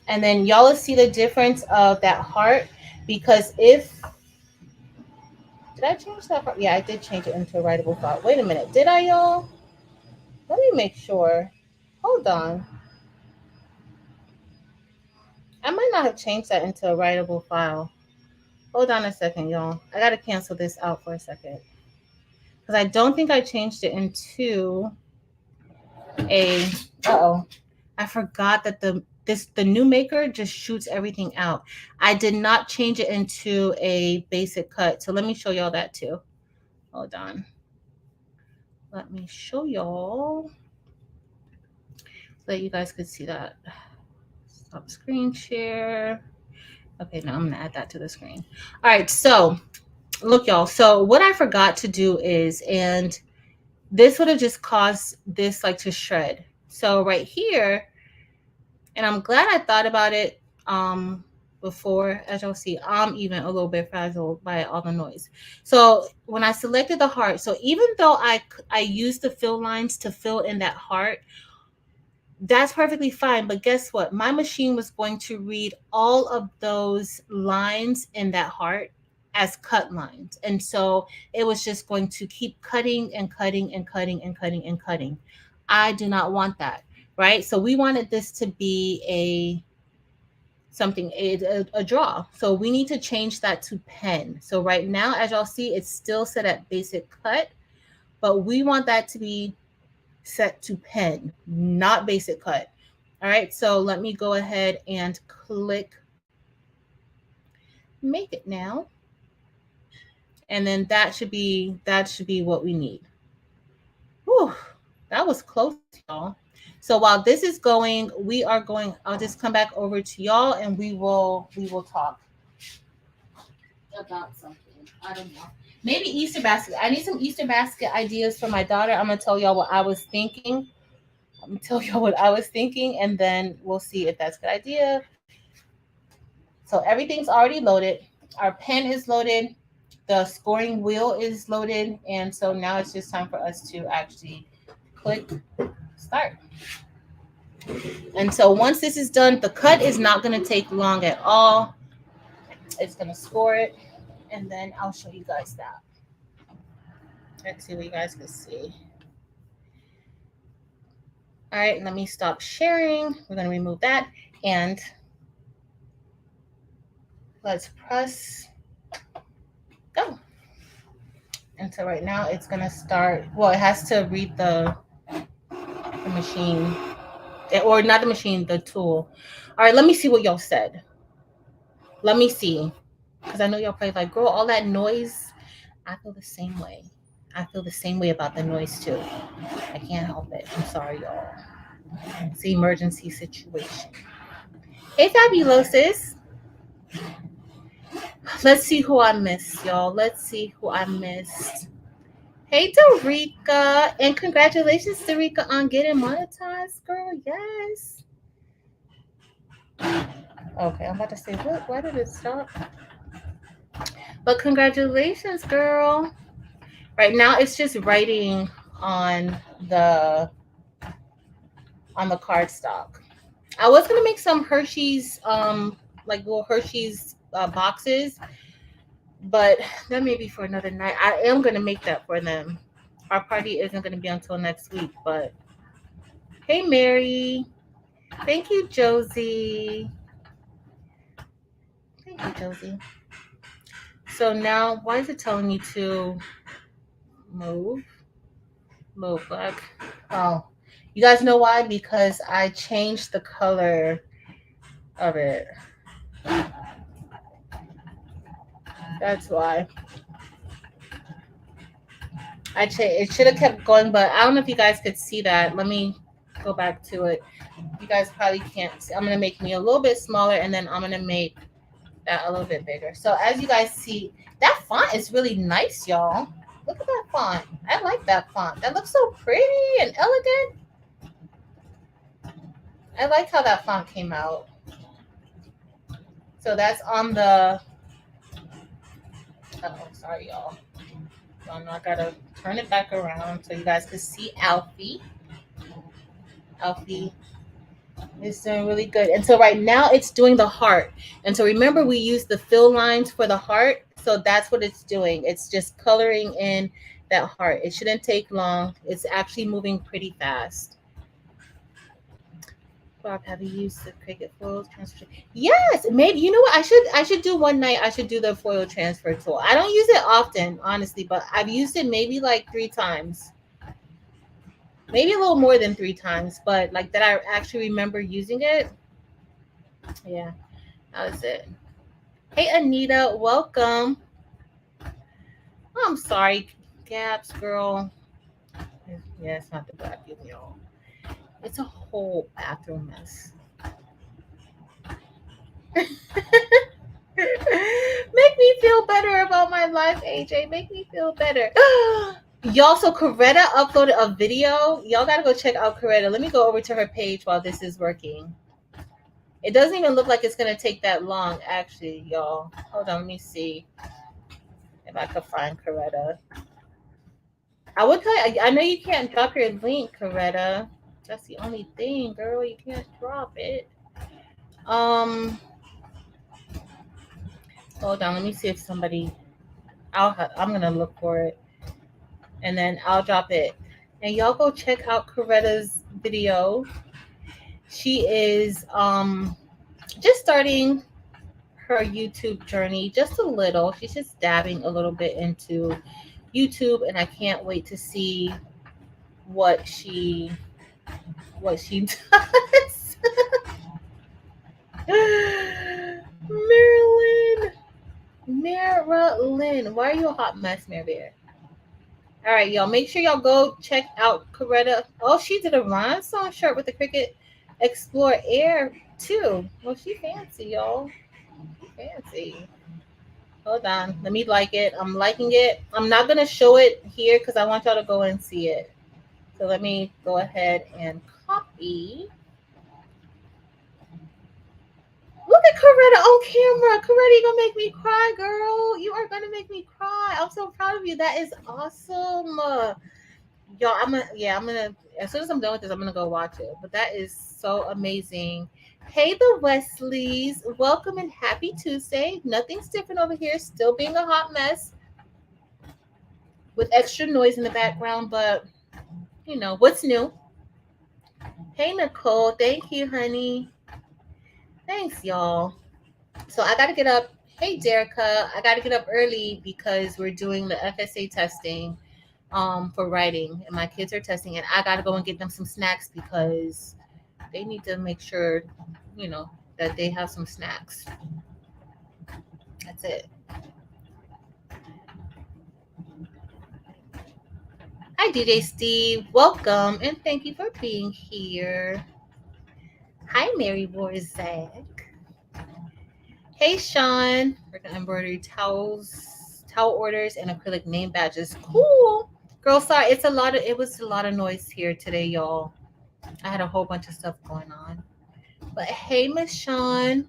And then y'all will see the difference of that heart, because if did I change that part? Yeah, I did change it into a writable font. Wait a minute, did I, y'all? Let me make sure. Hold on. I might not have changed that into a writable file. Hold on a second, y'all. I gotta cancel this out for a second, because I don't think I changed it into a. I forgot that the new maker just shoots everything out. I did not change it into a basic cut, so let me show y'all that too. Hold on. Let me show y'all so that you guys could see that. Stop screen share. Okay, now I'm gonna add that to the screen. All right, so look, y'all. So what I forgot to do is, and this would have just caused this like to shred. So right here, and I'm glad I thought about it before. As y'all see, I'm even a little bit frazzled by all the noise. So when I selected the heart, so even though I used the fill lines to fill in that heart, that's perfectly fine. But guess what? My machine was going to read all of those lines in that heart as cut lines. And so it was just going to keep cutting and cutting and cutting and cutting and cutting. I do not want that, right? So we wanted this to be a draw. So we need to change that to pen. So right now, as y'all see, it's still set at basic cut, but we want that to be set to pen, not basic cut. All right, so let me go ahead and click make it now. And then that should be what we need. Whew, that was close, y'all. So while this is going, I'll just come back over to y'all and we will talk about something. I don't know. Maybe Easter basket. I need some Easter basket ideas for my daughter. I'm gonna tell y'all what I was thinking. And then we'll see if that's a good idea. So everything's already loaded. Our pen is loaded. The scoring wheel is loaded. And so now it's just time for us to actually click start. And so once this is done, the cut is not going to take long at all. It's going to score it. And then I'll show you guys that. Let's see what you guys can see. All right, let me stop sharing. We're going to remove that. And let's press go. And so right now it's going to start. Well, it has to read the machine. Or not the machine, the tool. All right, let me see what y'all said. Let me see. Because I know y'all probably like, girl, all that noise. I feel the same way. I feel the same way about the noise too. I can't help it. I'm sorry, y'all. It's an emergency situation. Hey, Fabulosis. Let's see who I missed, y'all. Let's see who I missed. Hey, Dorica. And congratulations, Dorica, on getting monetized, girl. Yes. Okay, I'm about to say, what? Why did it stop? But congratulations, girl. Right now, it's just writing on the cardstock. I was gonna make some Hershey's, like little Hershey's boxes, but that may be for another night. I am gonna make that for them. Our party isn't gonna be until next week, but hey, Mary. Thank you, Josie. Thank you, Josie. So now, why is it telling me to move back? Oh, you guys know why? Because I changed the color of it. That's why. It should have kept going, but I don't know if you guys could see that. Let me go back to it. You guys probably can't see. I'm going to make me a little bit smaller, and then I'm going to make that a little bit bigger. So as you guys see, that font is really nice, y'all. Look at that font. I like that font. That looks so pretty and elegant. I like how that font came out. So that's on the... Oh, sorry, y'all. I gotta turn it back around so you guys can see Alfie. Alfie is doing really good. And so right now it's doing the heart. And so remember we used the fill lines for the heart. So that's what it's doing. It's just coloring in that heart. It shouldn't take long. It's actually moving pretty fast. Bob, have you used the Cricut foil transfer? Yes, maybe. You know what? I should do one night. I should do the foil transfer tool. I don't use it often, honestly, but I've used it maybe like 3 times. Maybe a little more than 3 times, but like that I actually remember using it. Yeah, that was it. Hey Anita, welcome. Oh, I'm sorry, Gaps girl. Yeah, it's not the vacuum, y'all. It's a whole bathroom mess. Make me feel better about my life, AJ. Make me feel better. Y'all, so Coretta uploaded a video. Y'all gotta go check out Coretta. Let me go over to her page while this is working. It doesn't even look like it's gonna take that long, actually, y'all. Hold on, let me see if I could find Coretta. I would tell you, I know you can't drop your link, Coretta. That's the only thing, girl. You can't drop it. Hold on, let me see if somebody. I'm gonna look for it, and then I'll drop it. And y'all go check out Coretta's video. She is just starting her YouTube journey just a little. She's just dabbing a little bit into YouTube, and I can't wait to see what she does. Marilyn, why are you a hot mess, Mary Bear? All right, y'all. Make sure y'all go check out Coretta. Oh, she did a rhinestone shirt with the Cricut Explore Air too. Well, she fancy, y'all. She fancy. Hold on. Let me like it. I'm liking it. I'm not going to show it here because I want y'all to go and see it. So let me go ahead and copy. Look at Coretta on camera. Coretta, you're going to make me cry, girl. You are going to make me cry. I'm so proud of you. That is awesome. Y'all, I'm gonna, as soon as I'm done with this, I'm going to go watch it. But that is so amazing. Hey, the Wesleys, welcome and happy Tuesday. Nothing's different over here, still being a hot mess with extra noise in the background, but you know, what's new? Hey, Nicole, thank you, honey. Thanks, y'all. So I got to get up. Hey, Derica, I got to get up early because we're doing the FSA testing for writing, and my kids are testing, and I got to go and get them some snacks because they need to make sure, you know, that they have some snacks. That's it. Hi, DJ Steve. Welcome and thank you for being here. Hi, Mary Borzak. Hey, Sean. We're going to embroidery towels, towel orders, and acrylic name badges. Cool. Girl, sorry. It was a lot of noise here today, y'all. I had a whole bunch of stuff going on. But hey, Miss Sean.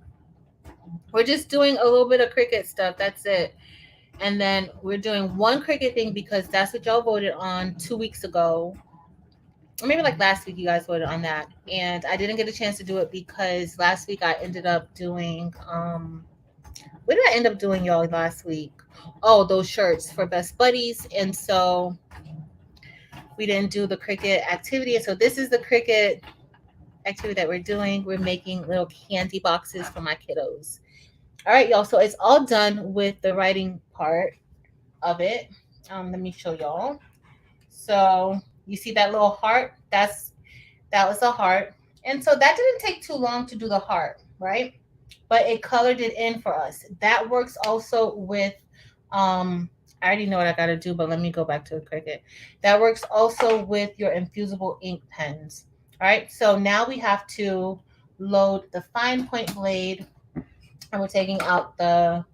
We're just doing a little bit of Cricut stuff. That's it. And then we're doing one Cricut thing because that's what y'all voted on 2 weeks ago. Or maybe like last week you guys voted on that. And I didn't get a chance to do it because last week I ended up doing what did I end up doing, y'all, last week? Oh, those shirts for Best Buddies. And so we didn't do the Cricut activity. And so this is the Cricut activity that we're doing. We're making little candy boxes for my kiddos. All right, y'all. So it's all done with the writing part of it. Let me show y'all. So you see that little heart? That was a heart. And so that didn't take too long to do the heart, right? But it colored it in for us. That works also with I already know what I gotta do, but let me go back to the Cricut. That works also with your infusible ink pens. All right. So now we have to load the fine point blade, and we're taking out the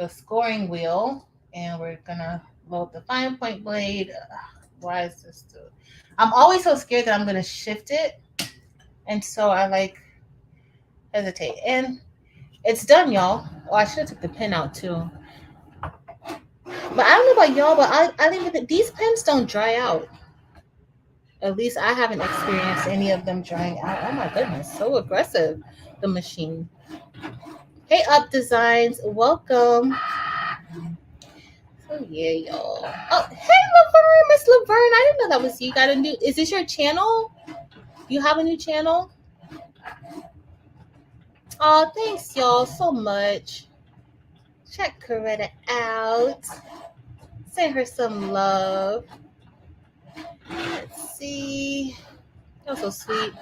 scoring wheel, and we're gonna load the fine point blade. Why is this still? I'm always so scared that I'm gonna shift it, and so I like hesitate. And it's done, y'all. Oh, I should have took the pin out too. But I don't know about y'all, but I think these pens don't dry out. At least I haven't experienced any of them drying out. Oh my goodness, so aggressive, the machine. Hey, Up Designs, welcome. Oh yeah, y'all. Oh, hey, Laverne, Miss Laverne. I didn't know that was you. Got a new? Is this your channel? You have a new channel? Oh, thanks, y'all, so much. Check Coretta out. Send her some love. Let's see. That was so sweet.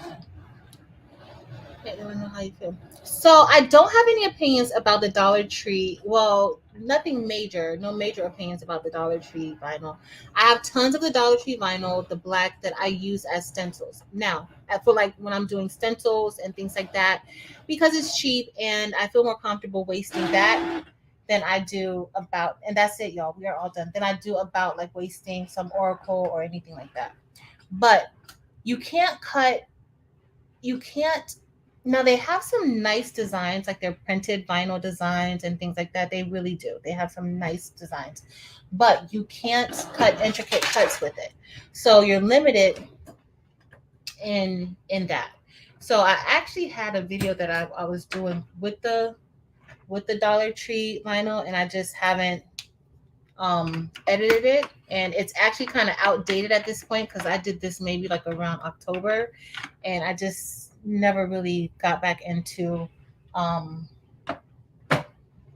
I don't know how you feel. So I don't have any opinions about the Dollar Tree. Well, nothing major. No major opinions about the Dollar Tree vinyl. I have tons of the Dollar Tree vinyl, the black, that I use as stencils. Now, for like when I'm doing stencils and things like that, because it's cheap and I feel more comfortable wasting that than I do about, and that's it, y'all. We are all done. Then I do about like wasting some Oracle or anything like that. But you can't cut, you can't now they have some nice designs, like their printed vinyl designs and things like that. They really do. They have some nice designs. But you can't cut intricate cuts with it. So you're limited in that. So I actually had a video that I was doing with the Dollar Tree vinyl, and I just haven't edited it, and it's actually kind of outdated at this point because I did this maybe like around October, and I just never really got back into um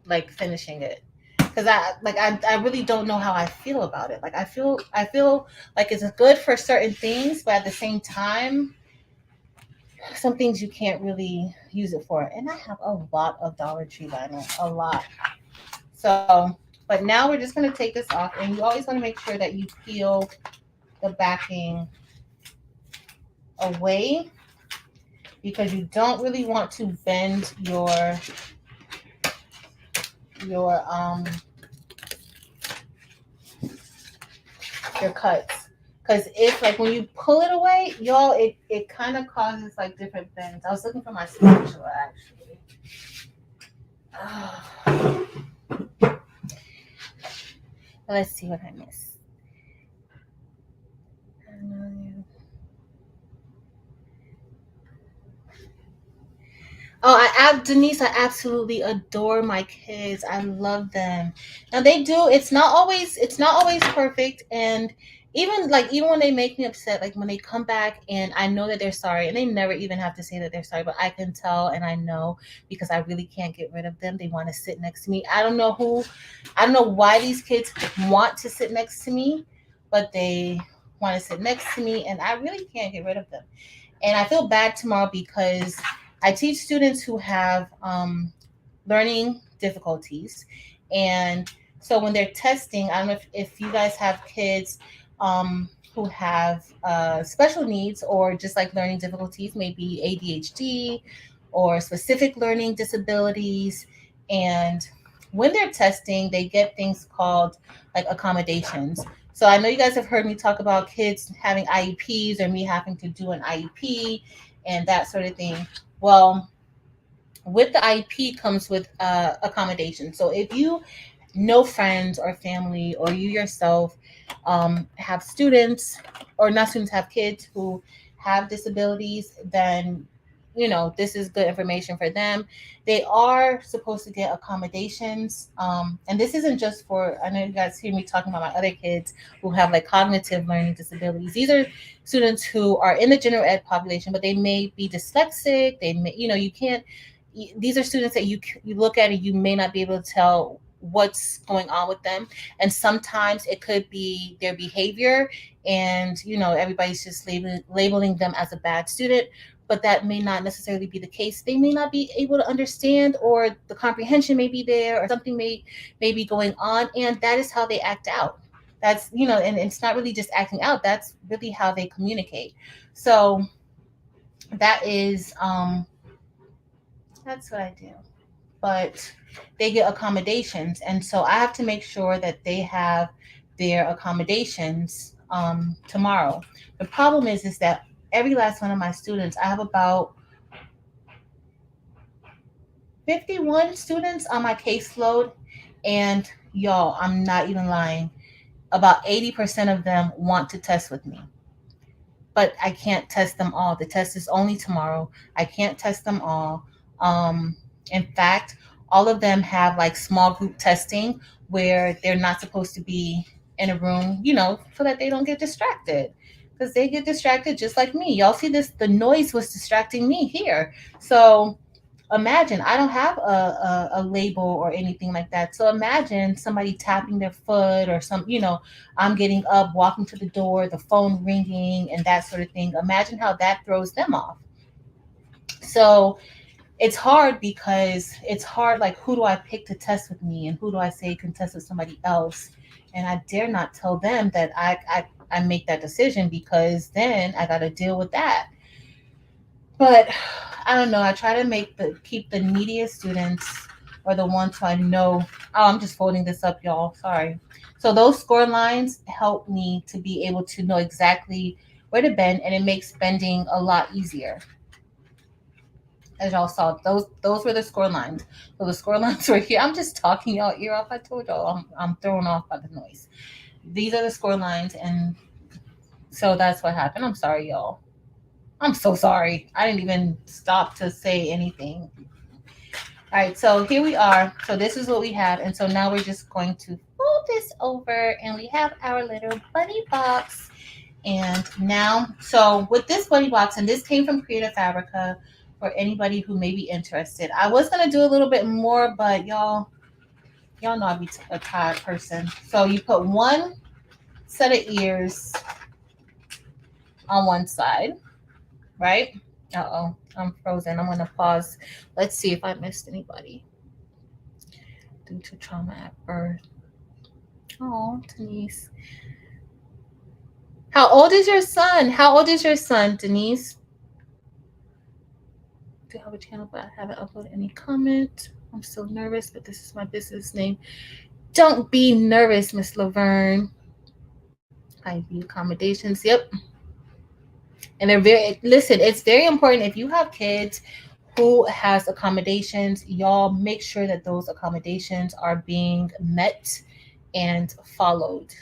like finishing it because I really don't know how I feel about it. Like I feel like it's good for certain things, but at the same time some things you can't really use it for. And I have a lot of Dollar Tree vinyl, a lot. So, but now we're just going to take this off, and you always want to make sure that you peel the backing away because you don't really want to bend your your cuts. Because if like when you pull it away, y'all, it kind of causes like different bends. I was looking for my spatula actually. Let's see what I missed. Oh, Denise, I absolutely adore my kids. I love them. Now they do. It's not always perfect, and even when they make me upset, like when they come back and I know that they're sorry, and they never even have to say that they're sorry, but I can tell and I know because I really can't get rid of them. They want to sit next to me. I don't know why these kids want to sit next to me, but they want to sit next to me, and I really can't get rid of them. And I feel bad tomorrow because I teach students who have learning difficulties. And so when they're testing, I don't know if you guys have kids who have special needs or just like learning difficulties, maybe ADHD or specific learning disabilities. And when they're testing, they get things called like accommodations. So I know you guys have heard me talk about kids having IEPs or me having to do an IEP and that sort of thing. Well, with the IEP comes with accommodation. So if you know friends or family or you yourself have students or not students, have kids who have disabilities, then this is good information for them. They are supposed to get accommodations, and this isn't just for, I know you guys hear me talking about my other kids who have like cognitive learning disabilities. These are students who are in the general ed population, but they may be dyslexic. They may, you can't, these are students that you look at and you may not be able to tell what's going on with them. And sometimes it could be their behavior, and everybody's just labeling them as a bad student, but that may not necessarily be the case. They may not be able to understand, or the comprehension may be there, or something may be going on, and that is how they act out. That's, and it's not really just acting out, that's really how they communicate. So that is that's what I do. But they get accommodations, and so I have to make sure that they have their accommodations tomorrow. The problem is that every last one of my students, I have about 51 students on my caseload, And y'all, I'm not even lying. About 80% of them want to test with me, but I can't test them all. The test is only tomorrow. I can't test them all. Um, in fact, all of them have like small group testing where they're not supposed to be in a room, so that they don't get distracted. Because they get distracted just like me. Y'all see this? The noise was distracting me here. So imagine I don't have a label or anything like that. So imagine somebody tapping their foot or I'm getting up, walking to the door, the phone ringing, and that sort of thing. Imagine how that throws them off. So it's hard because it's hard, like, who do I pick to test with me and who do I say can test with somebody else? And I dare not tell them that I make that decision, because then I got to deal with that. But I don't know. I try to keep the neediest students, or the ones who I know. Oh, I'm just folding this up, y'all. Sorry. So those score lines help me to be able to know exactly where to bend, and it makes bending a lot easier. As y'all saw, those were the score lines. So the score lines were here. I'm just talking y'all ear off. I told y'all I'm thrown off by the noise. These are the score lines, and so that's what happened. I'm sorry, y'all. I'm so sorry. I didn't even stop to say anything. All right, so here we are. So this is what we have. And so now we're just going to fold this over, and we have our little bunny box. And now, so with this bunny box, and this came from Creative Fabrica for anybody who may be interested. I was going to do a little bit more, but y'all know I'd be a tired person. So you put one set of ears on one side, right? Uh-oh, I'm frozen. I'm going to pause. Let's see if I missed anybody. Due to trauma at birth. Oh, Denise. How old is your son? How old is your son, Denise? Do you have a channel, but I haven't uploaded any comment? I'm so nervous, but this is my business name. Don't be nervous, Miss Laverne. I view accommodations. Yep. And listen, it's very important if you have kids who has accommodations, y'all make sure that those accommodations are being met and followed.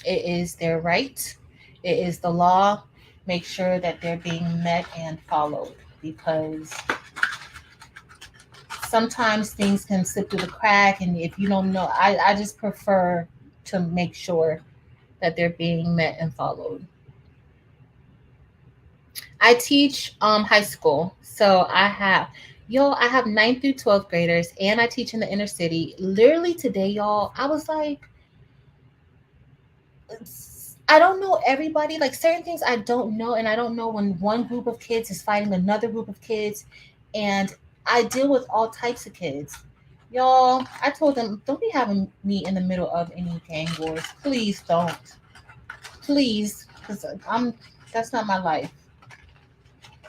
It is their right. It is the law. Make sure that they're being met and followed, because sometimes things can slip through the crack. And if you don't know, I just prefer to make sure that they're being met and followed. I teach high school. So I have 9th through 12th graders, and I teach in the inner city. Literally today, y'all, I was like, I don't know everybody. Like, certain things I don't know, and I don't know when one group of kids is fighting another group of kids. And I deal with all types of kids. Y'all, I told them, don't be having me in the middle of any gang wars. Please don't. Please, because that's not my life.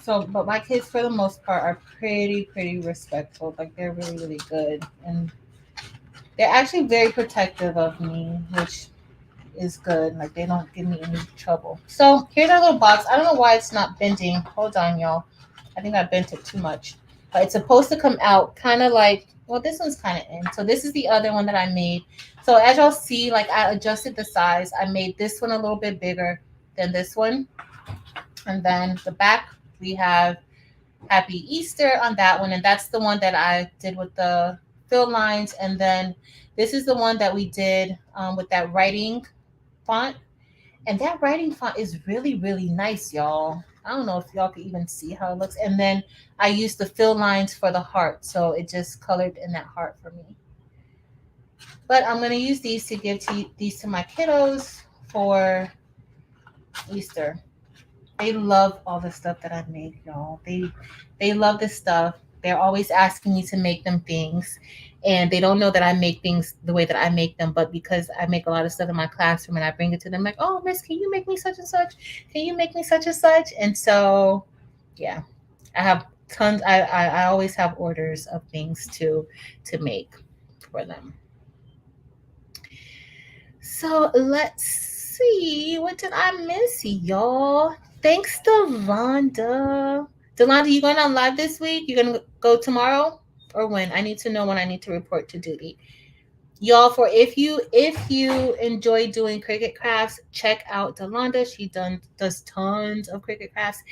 So, but my kids, for the most part, are pretty respectful. Like, they're really, really good. And they're actually very protective of me, which is good. Like, they don't give me any trouble. So here's our little box. I don't know why it's not bending. Hold on, y'all. I think I bent it too much. But it's supposed to come out kind of like, well, this one's kind of in. So this is the other one that I made. So as y'all see, like, I adjusted the size. I made this one a little bit bigger than this one. And then the back, we have Happy Easter on that one. And that's the one that I did with the fill lines. And then this is the one that we did with that writing font. And that writing font is really, really nice, y'all. I don't know if y'all can even see how it looks. And then I used the fill lines for the heart. So it just colored in that heart for me. But I'm going to use these to give these to my kiddos for Easter. They love all the stuff that I make, y'all. They love this stuff. They're always asking me to make them things. And they don't know that I make things the way that I make them, but because I make a lot of stuff in my classroom and I bring it to them like, oh, Miss, can you make me such and such? Can you make me such and such? And so, yeah, I have tons. I always have orders of things to make for them. So let's see. What did I miss, y'all? Thanks, Delonda. Delonda, you going on live this week? You going to go tomorrow or when? I need to know when I need to report to duty. Y'all, for if you enjoy doing Cricut crafts, check out Delonda. She does tons of Cricut crafts,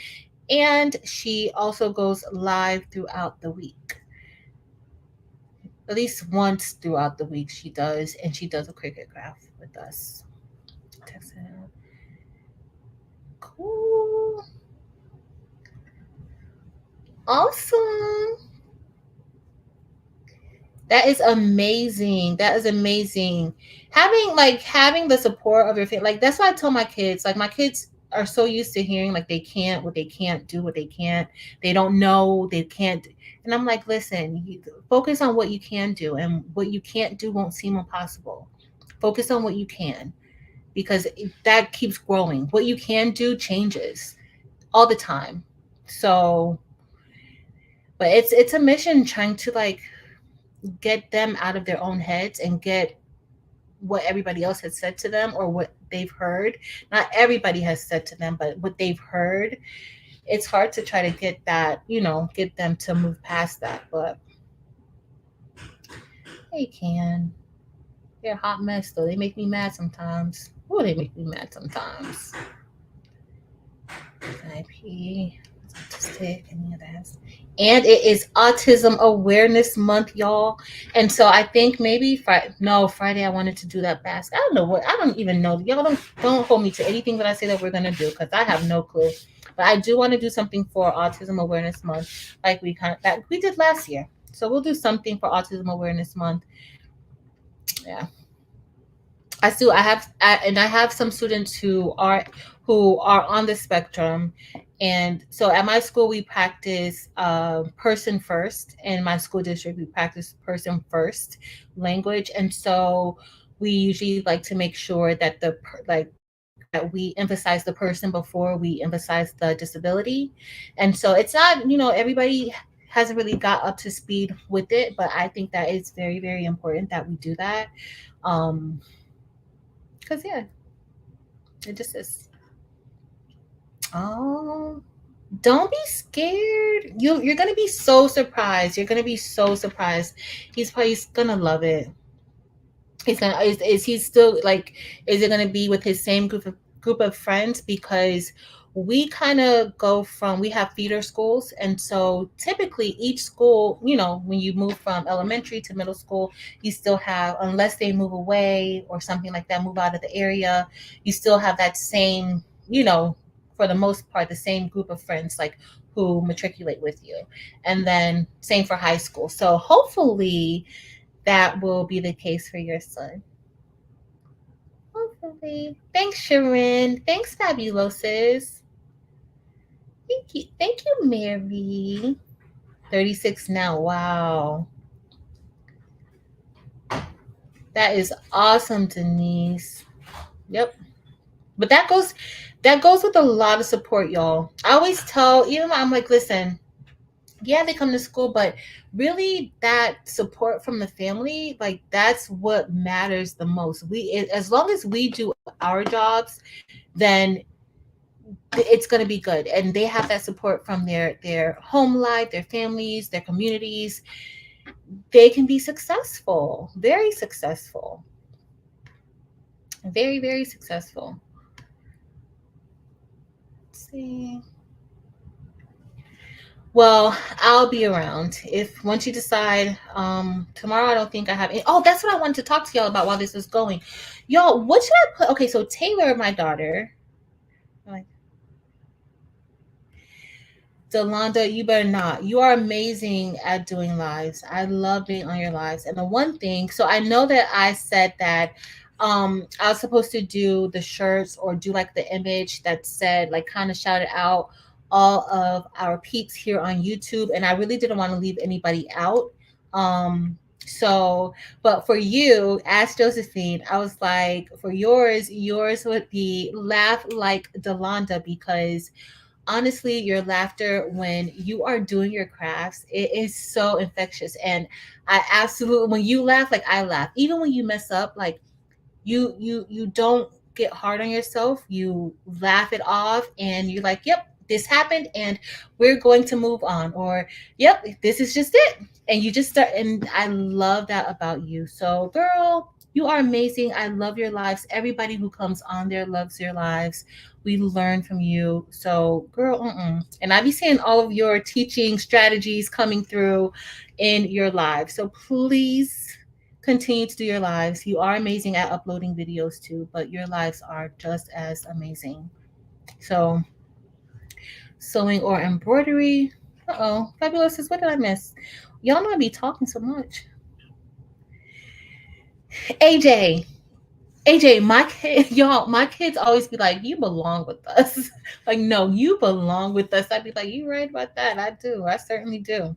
and she also goes live throughout the week. At least once throughout the week she does, and she does a Cricut craft with us. Cool. Awesome. That is amazing. That is amazing. Having the support of your family. Like that's why I tell my kids. Like my kids are so used to hearing like they can't, what they can't do, what they can't. They don't know, they can't. And I'm like, listen, focus on what you can do, and what you can't do won't seem impossible. Focus on what you can, because that keeps growing. What you can do changes all the time. So, but it's a mission trying to like get them out of their own heads and get what everybody else has said to them, or what they've heard. Not everybody has said to them, but what they've heard. It's hard to try to get that, get them to move past that, but they can. They're a hot mess though. They make me mad sometimes. Oh, they make me mad sometimes. IP, autistic, any of that. And it is Autism Awareness Month, y'all. And so I think maybe Friday I wanted to do that basket. I don't know what. I don't even know. Y'all don't hold me to anything that I say that we're gonna do, because I have no clue. But I do want to do something for Autism Awareness Month, like we did last year. So we'll do something for Autism Awareness Month. Yeah. I have some students who are on the spectrum, and so at my school we practice person first. In my school district we practice person first language, and so we usually like to make sure that that we emphasize the person before we emphasize the disability. And so it's not, everybody hasn't really got up to speed with it, but I think that it's very, very important that we do that. Because yeah, it just is. Oh, don't be scared. You're gonna be so surprised. You're gonna be so surprised. He's gonna love it. He's gonna is he still like, is it gonna be with his same group of friends? Because we kind of go from, we have feeder schools, and so typically each school, when you move from elementary to middle school, you still have, unless they move away or something like that, move out of the area, you still have that same, for the most part, the same group of friends like who matriculate with you. And then same for high school. So hopefully that will be the case for your son. Hopefully. Thanks, Sharon. Thanks, Fabuloses. Thank you. Thank you, Mary. 36 now. Wow. That is awesome, Denise. Yep. But that goes with a lot of support, y'all. I always tell, even I'm like, listen, yeah, they come to school, but really that support from the family, like that's what matters the most. As long as we do our jobs, then it's going to be good. And they have that support from their home life, their families, their communities. They can be successful, very successful, very, very successful. Let's see. Well, I'll be around if once you decide. Tomorrow I don't think I have any. Oh, that's what I wanted to talk to y'all about while this was going. Y'all, what should I put? Okay, so Taylor, my daughter. Like, Delonda, you better not. You are amazing at doing lives. I love being on your lives. And the one thing, so I know that I said that I was supposed to do the shirts or do like the image that said, like, kind of shouted out all of our peeps here on YouTube. And I really didn't want to leave anybody out. So, but for you, Ask Josephine, I was like, for yours would be Laugh Like Delonda, because honestly, your laughter when you are doing your crafts, it is so infectious. And I absolutely, when you laugh, like I laugh, even when you mess up, like you don't get hard on yourself. You laugh it off and you're like, yep, this happened and we're going to move on, or yep, this is just it. And you just start, and I love that about you. So girl, you are amazing. I love your lives. Everybody who comes on there loves your lives. We learn from you. So girl, and I be seeing all of your teaching strategies coming through in your lives. So please continue to do your lives. You are amazing at uploading videos too, but your lives are just as amazing. So sewing or embroidery. Uh-oh. Fabulous says, what did I miss? Y'all know I be talking so much. AJ. AJ, my kid, y'all, my kids always be like, you belong with us. Like, no, you belong with us. I'd be like, you right about that. I do. I certainly do.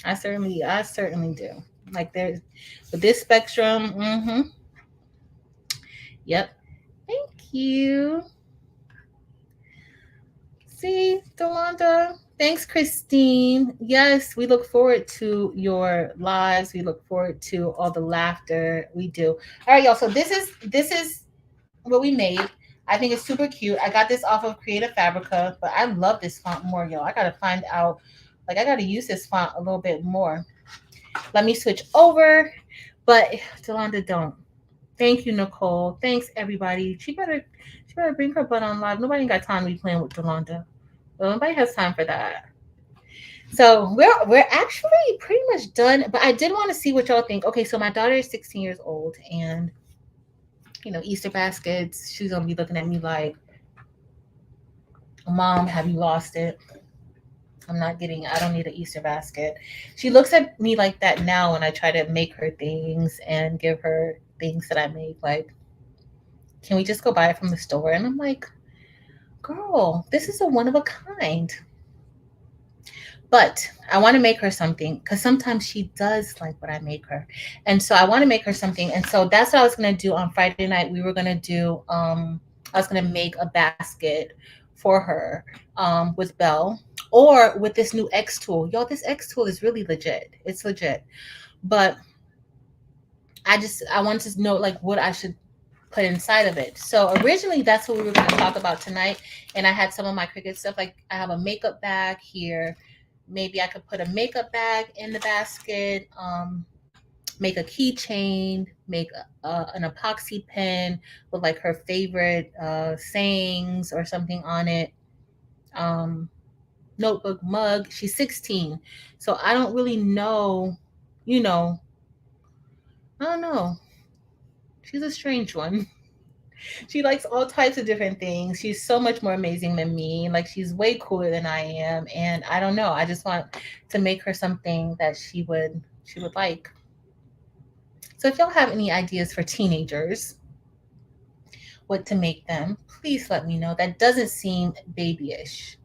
I certainly do. Like there's with this spectrum, yep. Thank you. See, Delonda. Thanks, Christine. Yes, we look forward to your lives. We look forward to all the laughter we do. All right, y'all. So this is what we made. I think it's super cute. I got this off of Creative Fabrica, but I love this font more, y'all. I gotta find out, like I gotta use this font a little bit more. Let me switch over. But Delonda, don't. Thank you, Nicole. Thanks, everybody. She better bring her butt on live. Nobody got time to be playing with Delonda. Well, nobody has time for that. So we're actually pretty much done. But I did want to see what y'all think. Okay, so my daughter is 16 years old, and Easter baskets. She's gonna be looking at me like, "Mom, have you lost it? I don't need an Easter basket." She looks at me like that now when I try to make her things and give her things that I make. Like, can we just go buy it from the store? And I'm like, girl, this is a one of a kind. But I want to make her something because sometimes she does like what I make her. And so I want to make her something. And so that's what I was going to do on Friday night. We were going to do, I was going to make a basket for her with Belle or with this new X tool. Y'all, this X tool is really legit. It's legit. But I wanted to know like what I should put inside of it. So originally that's what we were going to talk about tonight. And I had some of my Cricut stuff. Like I have a makeup bag here. Maybe I could put a makeup bag in the basket, make a keychain, make an epoxy pen with like her favorite sayings or something on it. Notebook mug. She's 16. So I don't really know, you know, I don't know. She's a strange one. She likes all types of different things. She's so much more amazing than me. Like she's way cooler than I am. And I don't know. I just want to make her something that she would like. So if y'all have any ideas for teenagers, what to make them, please let me know. That doesn't seem babyish.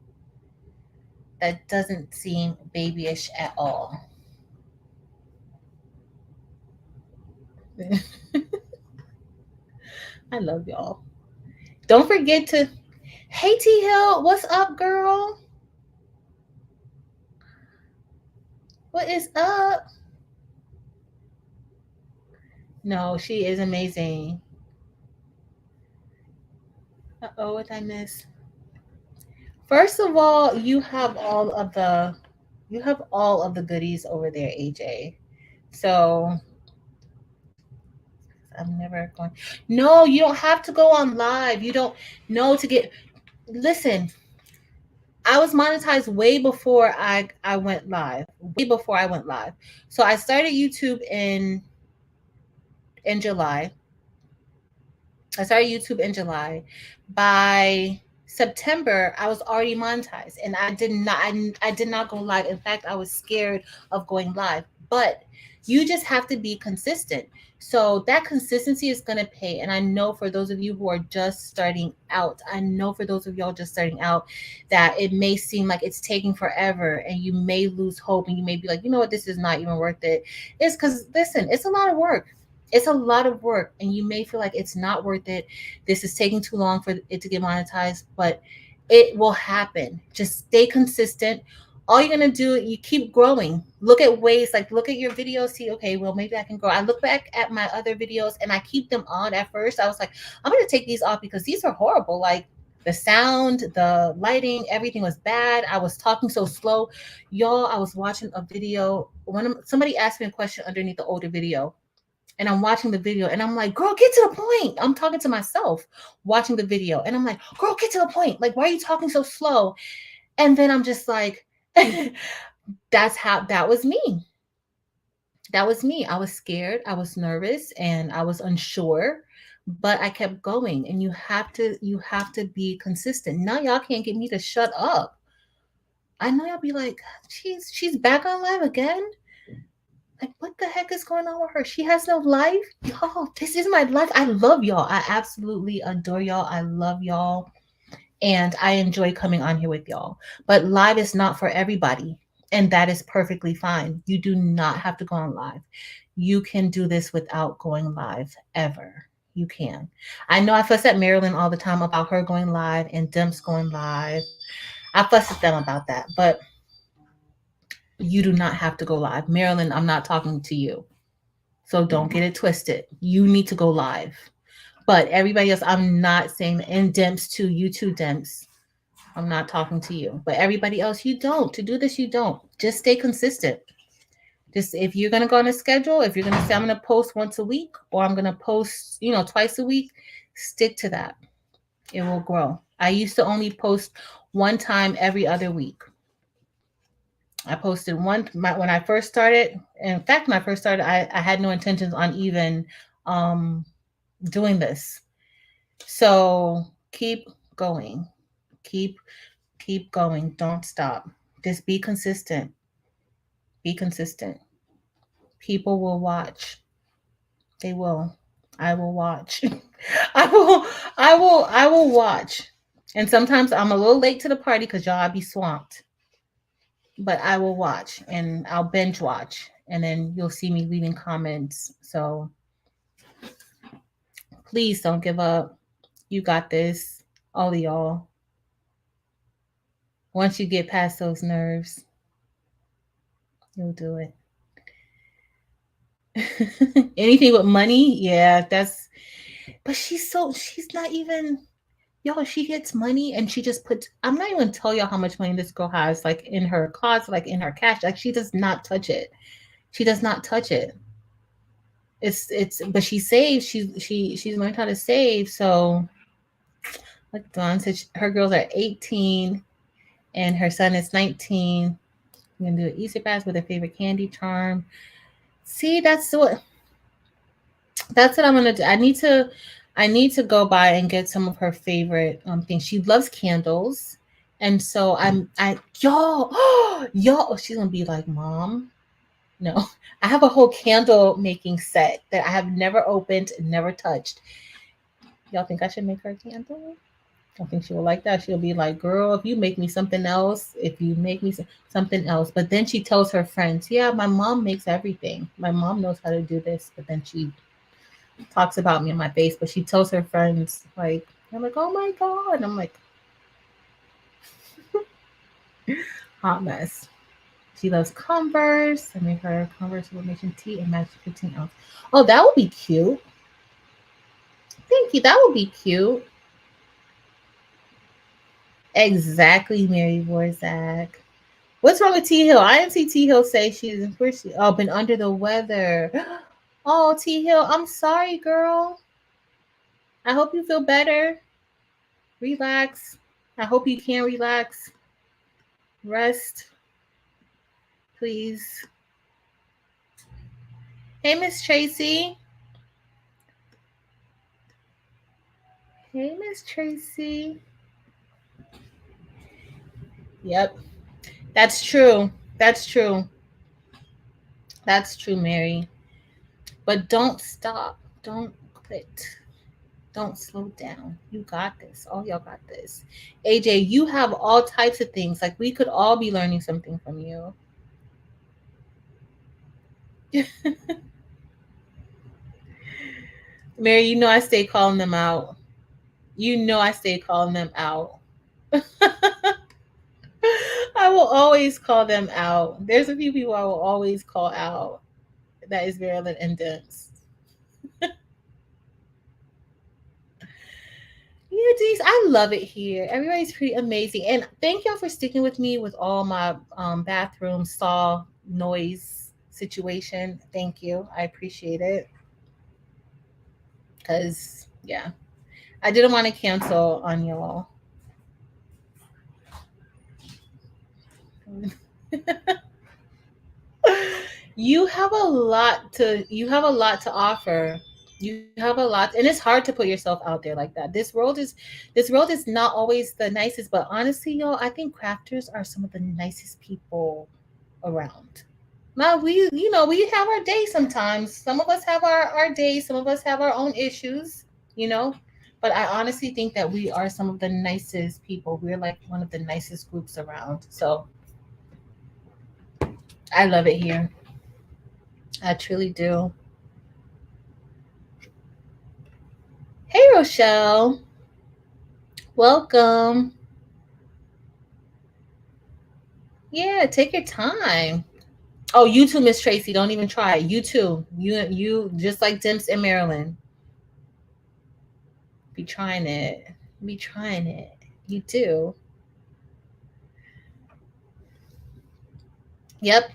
That doesn't seem babyish at all. I love y'all. Don't forget to, hey T Hill, what's up, girl? What is up? No, she is amazing. Uh-oh, what did I miss? First of all, you have all of the goodies over there, AJ. So I'm never going. No, you don't have to go on live. You don't know to get. Listen, I was monetized way before I went live. Way before I went live. So I started YouTube in July. I started YouTube in July. By September, I was already monetized, and I did not go live. In fact, I was scared of going live. But you just have to be consistent. So that consistency is going to pay. And I know for those of you who are just starting out, I know for those of y'all just starting out that it may seem like it's taking forever and you may lose hope and you may be like, you know what, this is not even worth it. It's because, listen, it's a lot of work. It's a lot of work, and you may feel like it's not worth it. This is taking too long for it to get monetized, but it will happen. Just stay consistent. All you're gonna do, you keep growing. Look at ways, like look at your videos, see, okay, well, maybe I can grow. I look back at my other videos and I keep them on. At first I was like, I'm gonna take these off because these are horrible. Like The sound, the lighting, everything was bad. I was talking so slow. Y'all, I was watching a video. Somebody asked me a question underneath the older video, and I'm watching the video, and I'm like, girl, get to the point. I'm talking to myself watching the video, and I'm like, girl, get to the point. Like, why are you talking so slow? And then I'm just like, that was me. That was me. I was scared, I was nervous, and I was unsure, but I kept going. And you have to be consistent. Now y'all can't get me to shut up. I know y'all be like, she's back on live again. Like, what the heck is going on with her? She has no life. Y'all, this is my life. I love y'all. I absolutely adore y'all. I love y'all. And I enjoy coming on here with y'all. But live is not for everybody. And that is perfectly fine. You do not have to go on live. You can do this without going live ever. You can. I know I fuss at Marilyn all the time about her going live and Dimps going live. I fuss at them about that. But you do not have to go live. Marilyn, I'm not talking to you. So don't get it twisted. You need to go live. But everybody else, I'm not saying, and Dimps too, you too, Dimps. I'm not talking to you. But everybody else, you don't. To do this, you don't. Just stay consistent. Just if you're gonna go on a schedule, if you're gonna say I'm gonna post once a week or I'm gonna post, twice a week, stick to that. It will grow. I used to only post one time every other week. I posted when I first started. In fact, when I first started, I had no intentions on even um, doing this. So keep going, keep keep going. Don't stop. Just be consistent. Be consistent. People will watch. They will. I will watch. I will. I will watch. And sometimes I'm a little late to the party because y'all be swamped. But I will watch and I'll binge watch, and then you'll see me leaving comments. So please don't give up. You got this. All of y'all. Once you get past those nerves, you'll do it. Anything with money, yeah, that's. But she's not even. Y'all, she gets money and she just puts. I'm not even gonna tell y'all how much money this girl has, like in her closet, like in her cash. Like she does not touch it. She does not touch it. But she saves. She's learned how to save. So like Dawn said, her girls are 18 and her son is 19. I'm gonna do an Easter pass with her favorite candy charm. See, that's what I'm gonna do. I need to go by and get some of her favorite things. She loves candles. And so y'all, y'all, she's gonna be like, Mom, no. I have a whole candle making set that I have never opened, never touched. Y'all think I should make her a candle? I think she will like that. She'll be like, girl, if you make me something else, if you make me something else. But then she tells her friends, yeah, my mom makes everything. My mom knows how to do this. But then she talks about me in my face. But she tells her friends, like, I'm like, oh my God. I'm like, hot mess. She loves Converse. I made her Converse Sublimation tee and match 15 ounce. Oh, that would be cute. Thank you. That would be cute. Exactly, Mary Borzak. What's wrong with T Hill? I didn't see T Hill say she's been under the weather. Oh, T Hill, I'm sorry, girl. I hope you feel better. Relax. I hope you can relax. Rest, please. Hey, Miss Tracy. Hey, Miss Tracy. Yep, that's true. That's true. That's true, Mary. But don't stop. Don't quit. Don't slow down. You got this. All y'all got this. AJ, you have all types of things. Like we could all be learning something from you. Mary, you know I stay calling them out. You know I stay calling them out. I will always call them out. There's a few people I will always call out. That is Marilyn and Dents. Yeah, Denise, I love it here. Everybody's pretty amazing. And thank y'all for sticking with me with all my bathroom stall noise situation. Thank you. I appreciate it. Because, yeah, I didn't want to cancel on y'all. You have a lot to offer. You have a lot, and it's hard to put yourself out there like that. This world is not always the nicest, but honestly, y'all, I think crafters are some of the nicest people around. Now we have our days sometimes. Some of us have our days, some of us have our own issues, you know. But I honestly think that we are some of the nicest people. We're like one of the nicest groups around. So I love it here. I truly do. Hey, Rochelle. Welcome. Yeah, take your time. Oh, you too, Miss Tracy. Don't even try it. You too. You just like Dimps in Maryland. Be trying it. Be trying it. You too. Yep.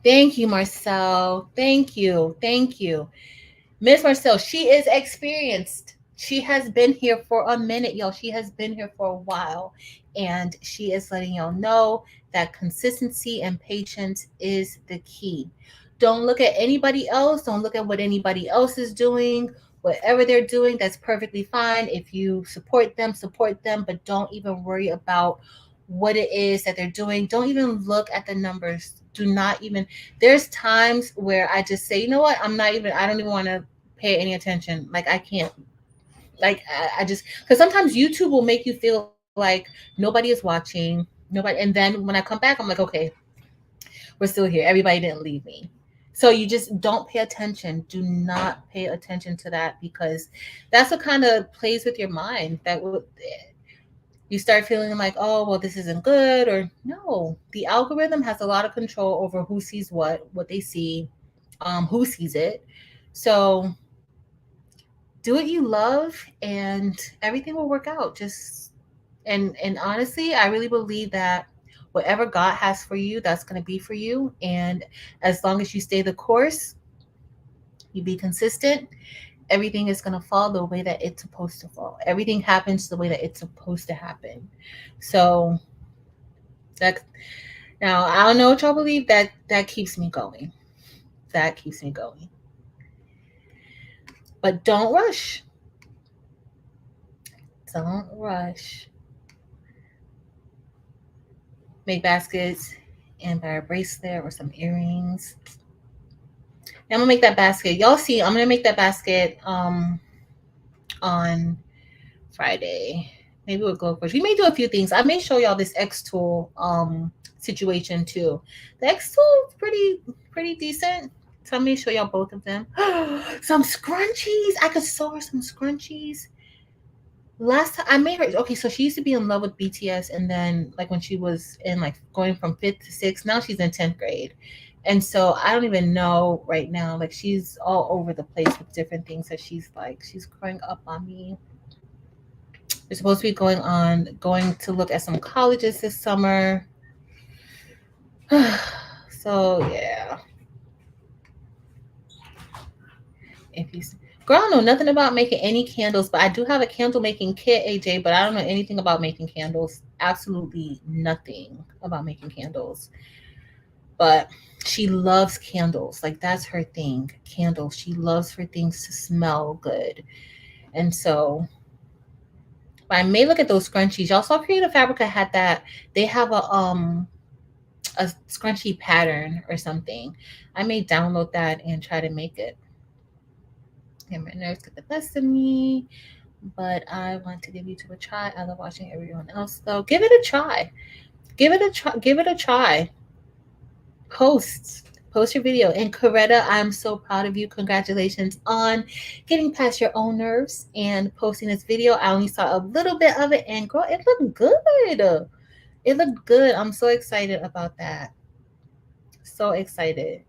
Thank you, Marcel. Thank you. Thank you. Miss Marcel, she is experienced. She has been here for a minute, y'all. She has been here for a while. And she is letting y'all know that consistency and patience is the key. Don't look at anybody else. Don't look at what anybody else is doing. Whatever they're doing, that's perfectly fine. If you support them, but don't even worry about what it is that they're doing. Don't even look at the numbers. Do not even there's times where I just say, you know what, I don't even want to pay any attention. Like I can't, like I just, because sometimes YouTube will make you feel like nobody is watching, nobody, and then when I come back, I'm like, okay, we're still here. Everybody didn't leave me. So you just don't pay attention. Do not pay attention to that because that's what kind of plays with your mind. You start feeling like, oh, well, this isn't good, or no. The algorithm has a lot of control over who sees what they see, who sees it. So do what you love, and everything will work out. Just and honestly, I really believe that whatever God has for you, that's going to be for you. And as long as you stay the course, you be consistent, everything is going to fall the way that it's supposed to fall. Everything happens the way that it's supposed to happen. So that now I don't know what y'all believe, that keeps me going. That keeps me going. But don't rush. Don't rush. Make baskets and buy a bracelet or some earrings. Now I'm gonna make that basket. Y'all see, I'm gonna make that basket on Friday. Maybe we'll go first. We may do a few things. I may show y'all this X tool situation too. The X tool is pretty decent. So I may show y'all both of them. Some scrunchies. I could sew her some scrunchies. Last time I made her, okay, so she used to be in love with BTS, and then like when she was in like going from fifth to sixth, now she's in 10th grade. And so I don't even know right now. Like she's all over the place with different things that she's growing up on me. We're supposed to be going to look at some colleges this summer. So yeah. If you Girl, I don't know nothing about making any candles, but I do have a candle making kit, AJ, but I don't know anything about making candles. Absolutely nothing about making candles. But she loves candles. Like that's her thing. Candles. She loves for things to smell good. And so I may look at those scrunchies. Y'all saw Creative Fabrica had that. They have a scrunchie pattern or something. I may download that and try to make it. And my nerves get the best of me, but I want to give YouTube a try. I love watching everyone else though. Give it a try. Give it a try. Give it a try. Post. Post your video. And Coretta, I'm so proud of you. Congratulations on getting past your own nerves and posting this video. I only saw a little bit of it, and girl, it looked good. It looked good. I'm so excited about that. So excited.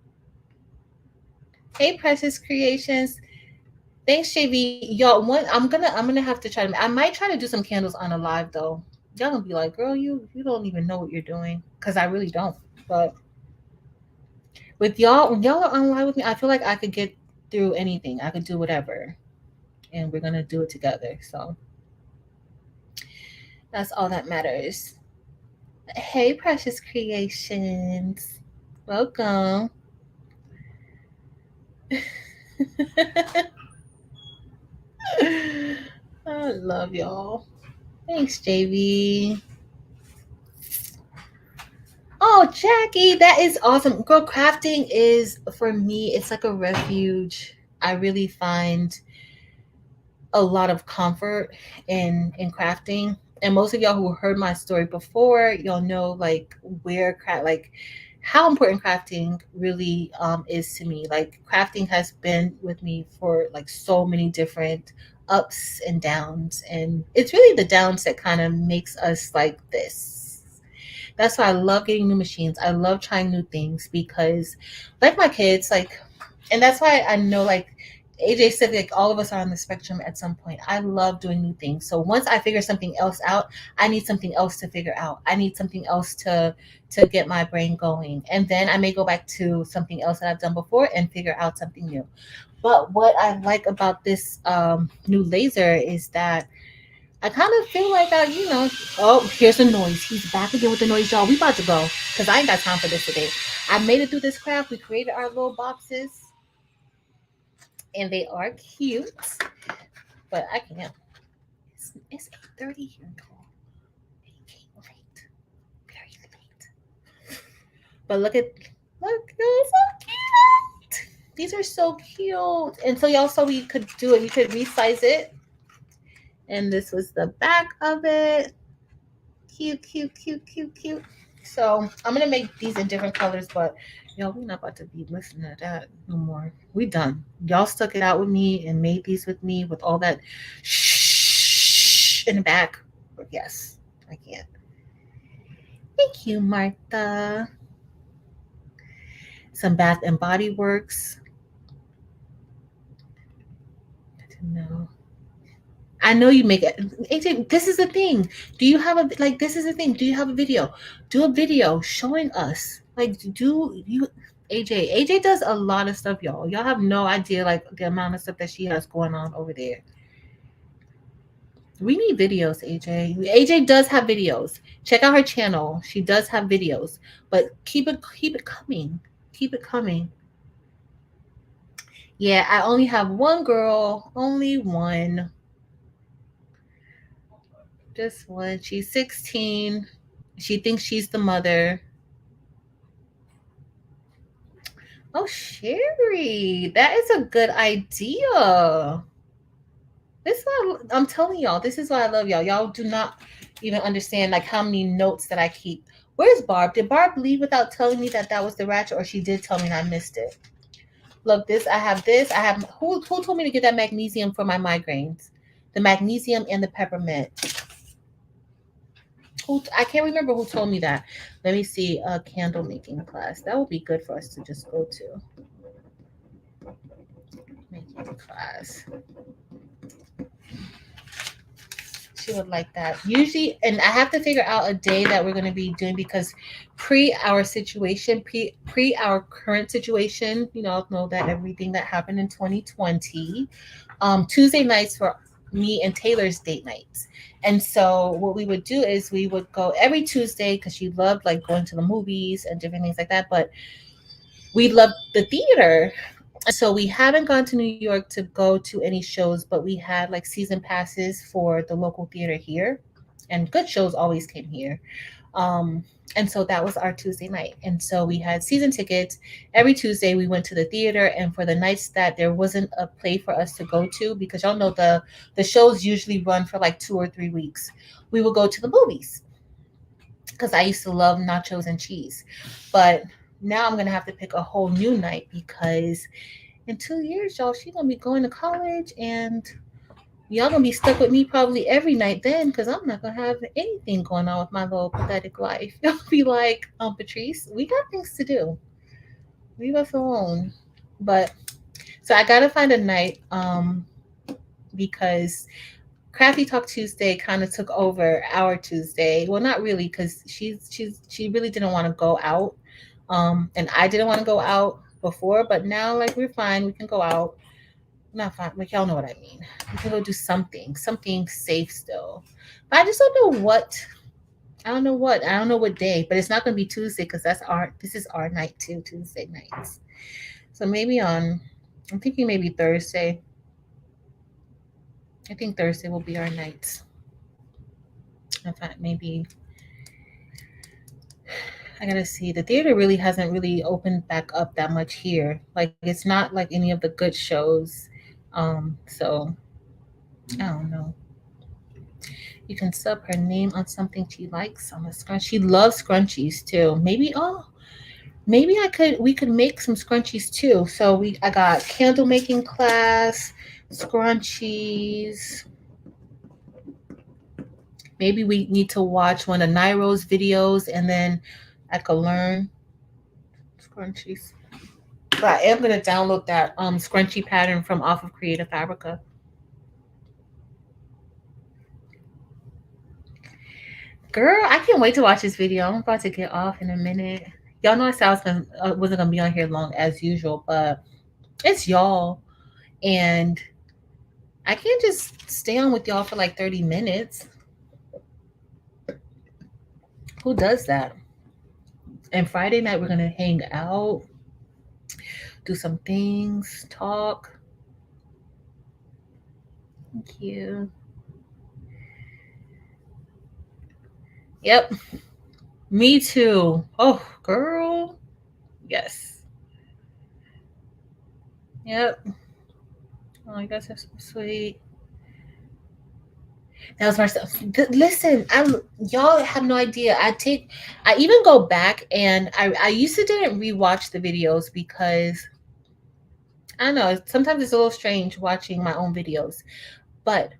Hey, Precious Creations. Thanks, JV. Y'all, I'm gonna have to try to. I might try to do some candles on a live though. Y'all gonna be like, girl, you don't even know what you're doing, because I really don't. But with y'all, when y'all are on live with me, I feel like I could get through anything. I could do whatever, and we're gonna do it together. So that's all that matters. Hey, precious creations, welcome. I love y'all. Thanks, JV. Oh, Jackie, that is awesome. Girl, crafting is for me, it's like a refuge. I really find a lot of comfort in crafting. And most of y'all who heard my story before, y'all know like where craft like how important crafting really is to me. Like crafting has been with me for like so many different ups and downs, and it's really the downs that kind of makes us like this. That's why I love getting new machines. I love trying new things because, like my kids, like, and that's why I know, like, AJ said, like, all of us are on the spectrum at some point. I love doing new things. So once I figure something else out, I need something else to figure out. I need something else to get my brain going. And then I may go back to something else that I've done before and figure out something new. But what I like about this new laser is that I kind of feel like oh, here's the noise. He's back again with the noise, y'all. We about to go because I ain't got time for this today. I made it through this craft. We created our little boxes, and they are cute. But I can't. It's 8:30 here, y'all. It came late, very late. But look, they're so cute. These are so cute. And so y'all saw we could do it. We could resize it, and this was the back of it. Cute, cute, cute, cute, cute. So I'm gonna make these in different colors, but y'all, we're not about to be listening to that no more. We done. Y'all stuck it out with me and made these with me with all that shh in the back. Yes, I can't. Thank you, Martha. Some Bath and Body Works. No. I know you make it. AJ, this is the thing. Do you have a like? This is the thing. Do you have a video? Do a video showing us. Like, do you? AJ does a lot of stuff, y'all. Y'all have no idea like the amount of stuff that she has going on over there. We need videos, AJ. AJ does have videos. Check out her channel. She does have videos, but keep it coming. Keep it coming. Yeah, I only have one girl. Only one. Just one. She's 16. She thinks she's the mother. Oh, Sherry, that is a good idea. This is why I'm telling y'all. This is why I love y'all. Y'all do not even understand like how many notes that I keep. Where's Barb? Did Barb leave without telling me that that was the ratchet, or she did tell me and I missed it? Look, this I have. This I have. Who told me to get that magnesium for my migraines? The magnesium and the peppermint. I can't remember who told me that. Let me see. A candle making class. That would be good for us to just go to. Making class. She would like that. Usually, and I have to figure out a day that we're going to be doing because pre our situation, pre our current situation, you know that everything that happened in 2020, Tuesday nights were me and Taylor's date nights. And so what we would do is we would go every Tuesday because she loved like going to the movies and different things like that. But we loved the theater. So we haven't gone to New York to go to any shows, but we had like season passes for the local theater here, and good shows always came here. Um, and so that was our Tuesday night. And so we had season tickets. Every Tuesday we went to the theater, and for the nights that there wasn't a play for us to go to, because y'all know the shows usually run for like 2 or 3 weeks, we would go to the movies because I used to love nachos and cheese. But now I'm gonna have to pick a whole new night because in 2 years, y'all, she gonna be going to college, and y'all gonna be stuck with me probably every night then, because I'm not gonna have anything going on with my little pathetic life. Y'all be like, Patrice, we got things to do. Leave us alone. But so I gotta find a night. because Crafty Talk Tuesday kind of took over our Tuesday. Well, not really, because she really didn't want to go out, and I didn't want to go out before, but now like we're fine. We can go out. Not fine. Like y'all know what I mean. We can go do something safe still. But I just don't know what. I don't know what. I don't know what day. But it's not going to be Tuesday because that's our. This is our night too. Tuesday nights. So maybe on. I'm thinking maybe Thursday. I think Thursday will be our nights. In fact, maybe I gotta see. The theater really hasn't really opened back up that much here. Like it's not like any of the good shows. So I don't know. You can sub her name on something she likes on the scrunch. She loves scrunchies too. Maybe I could we could make some scrunchies too. So I got candle making class, scrunchies. Maybe we need to watch one of Nairo's videos and then I could learn scrunchies. But I am gonna download that scrunchie pattern from off of Creative Fabrica. Girl, I can't wait to watch this video. I'm about to get off in a minute. Y'all know I said wasn't gonna be on here long as usual, but it's y'all, and I can't just stay on with y'all for like 30 minutes. Who does that? And Friday night we're gonna hang out, do some things, talk. Thank you. Yep. Me too. Oh, girl. Yes. Yep. Oh, you guys are so sweet. That was my stuff. Listen, y'all have no idea. I even go back and I used to didn't rewatch the videos because I don't know. Sometimes it's a little strange watching my own videos, but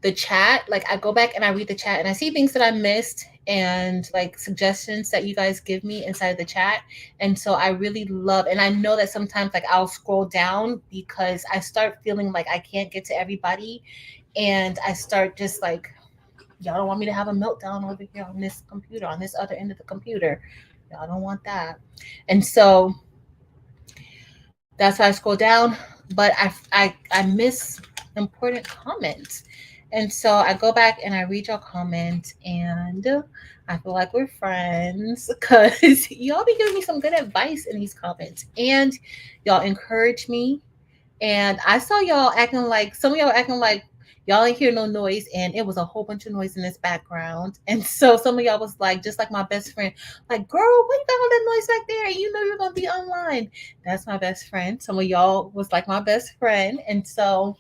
the chat, like I go back and I read the chat and I see things that I missed and like suggestions that you guys give me inside the chat. And so I really love, and I know that sometimes like I'll scroll down because I start feeling like I can't get to everybody. And I start just like, y'all don't want me to have a meltdown over here on this computer, on this other end of the computer. Y'all don't want that. And so that's why I scroll down, but I miss important comments. And so I go back and I read your comments and I feel like we're friends because y'all be giving me some good advice in these comments and y'all encourage me. And I saw y'all acting like some of y'all acting like y'all ain't hear no noise and it was a whole bunch of noise in this background. And so some of y'all was like, just like my best friend, like, girl, why you got all that noise back there? You know you're gonna be online. That's my best friend. Some of y'all was like my best friend. And so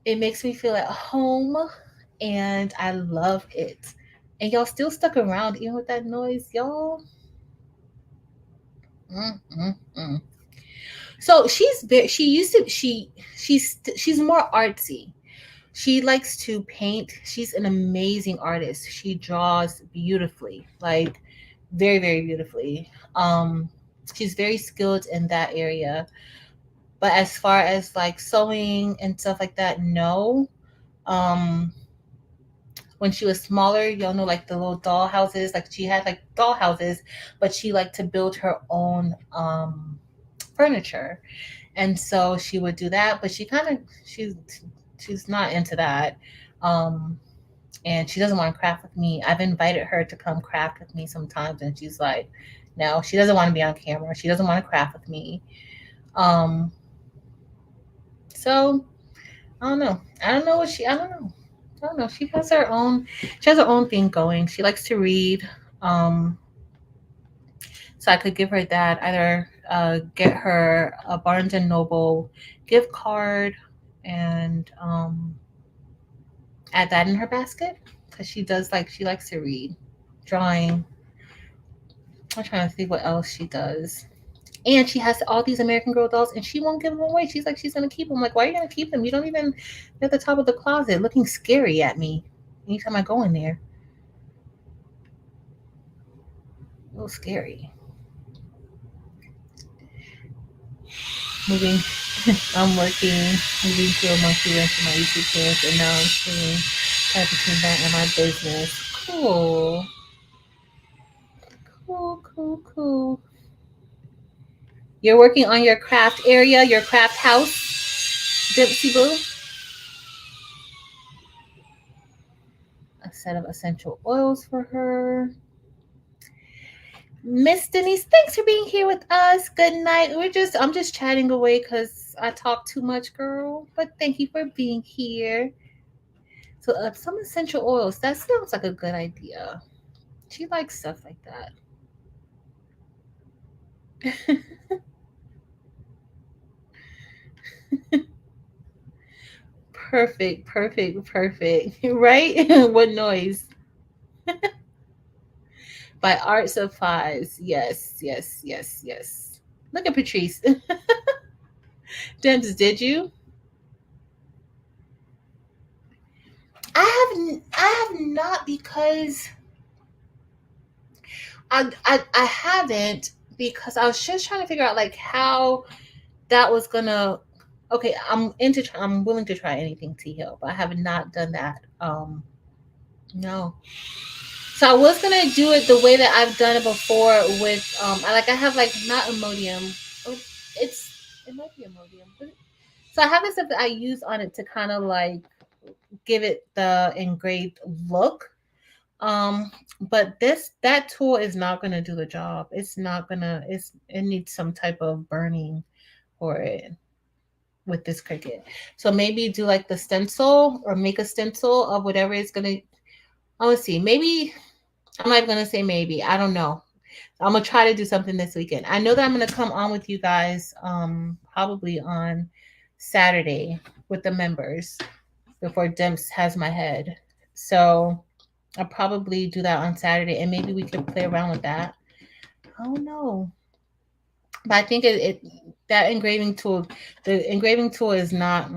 it makes me feel at home and I love it. And y'all still stuck around even with that noise, y'all. Mm-mm-mm. So she used to she's more artsy. She likes to paint. She's an amazing artist. She draws beautifully, like very, very beautifully. She's very skilled in that area. But as far as like sewing and stuff like that, no. Um, when she was smaller, y'all know like the little doll houses, like she had like doll houses, but she liked to build her own furniture. And so she would do that, but she's not into that. Um, and she doesn't want to craft with me. I've invited her to come craft with me sometimes, and she's like, no, she doesn't want to be on camera. She doesn't want to craft with me. Um, so I don't know. I don't know what she. I don't know. I don't know. She has her own. She has her own thing going. She likes to read. Um, so I could give her that. Either get her a Barnes and Noble gift card and add that in her basket because she likes to read, drawing. I'm trying to think what else she does. And she has all these American Girl dolls, and she won't give them away. She's like, she's gonna keep them. I'm like, why are you gonna keep them? You don't even. They're at the top of the closet, looking scary at me. Anytime I go in there, a little scary. Moving I'm working, moving to a monthly rent for my YouTube channels, and now I'm seeing how between that and my business. Cool. Cool. You're working on your craft area, your craft house, Dipsy Boo. A set of essential oils for her. Miss Denise, thanks for being here with us. Good night. I'm just chatting away because I talk too much, girl. But thank you for being here. So some essential oils. That sounds like a good idea. She likes stuff like that. Perfect. Right? What noise? By Art Supplies. Yes. Look at Patrice. Dems, did you? I have not because I haven't because I was just trying to figure out like how that was gonna. Okay, I'm willing to try anything T Hill, but I have not done that. No. So I was gonna do it the way that I've done it before with I have like not Imodium. Oh, it might be Imodium. So I have this stuff that I use on it to kind of like give it the engraved look. But that tool is not gonna do the job. It's not gonna. It needs some type of burning for it with this Cricut. So maybe do like the stencil or make a stencil of whatever it's gonna. I want to see. Maybe I'm not gonna say maybe. I don't know. I'm gonna try to do something this weekend. I know that I'm gonna come on with you guys probably on Saturday with the members before Demps has my head. So I'll probably do that on Saturday and maybe we could play around with that. I don't know. But I think that engraving tool, the engraving tool is not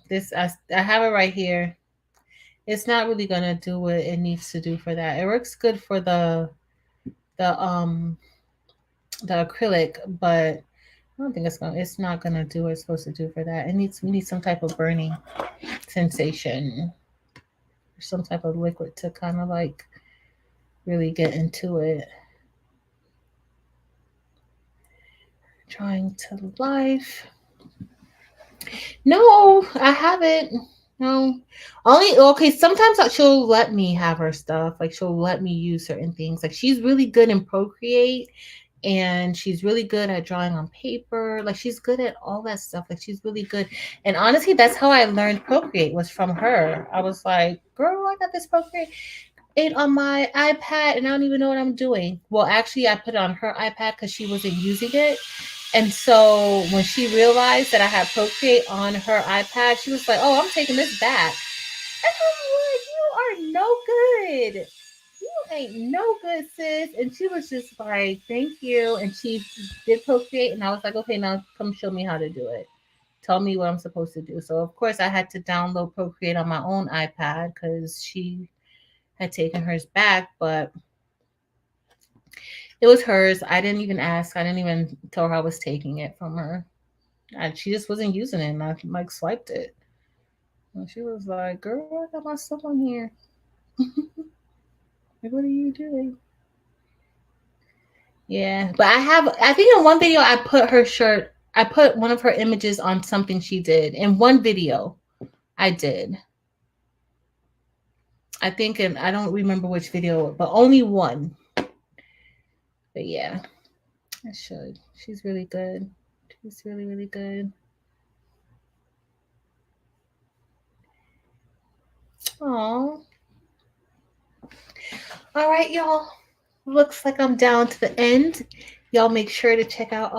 this I have it right here. It's not really gonna do what it needs to do for that. It works good for the um the acrylic, but I don't think it's not gonna do what it's supposed to do for that. We need some type of burning sensation or some type of liquid to kind of like really get into it. Trying to life. No, I haven't. No. Only okay, sometimes she'll let me have her stuff. Like she'll let me use certain things. Like she's really good in Procreate and she's really good at drawing on paper. Like she's good at all that stuff. Like she's really good. And honestly, that's how I learned Procreate was from her. I was like, girl, I got this Procreate it on my iPad and I don't even know what I'm doing. Well, actually, I put it on her iPad because she wasn't using it. And so when she realized that I had Procreate on her iPad, she was like, oh, I'm taking this back. And I'm like, you are no good. You ain't no good, sis. And she was just like, thank you. And she did Procreate. And I was like, okay, now come show me how to do it. Tell me what I'm supposed to do. So, of course, I had to download Procreate on my own iPad because she had taken hers back, but it was hers. I didn't even ask. I didn't even tell her I was taking it from her. She just wasn't using it, and I like swiped it. And she was like, "Girl, I got my stuff on here. Like, what are you doing?" Yeah, but I think in one video I put her shirt. I put one of her images on something she did in one video. I did. I think, and I don't remember which video, but only one. But yeah, I should. She's really good. She's really good. Oh. All right, y'all. Looks like I'm down to the end. Y'all make sure to check out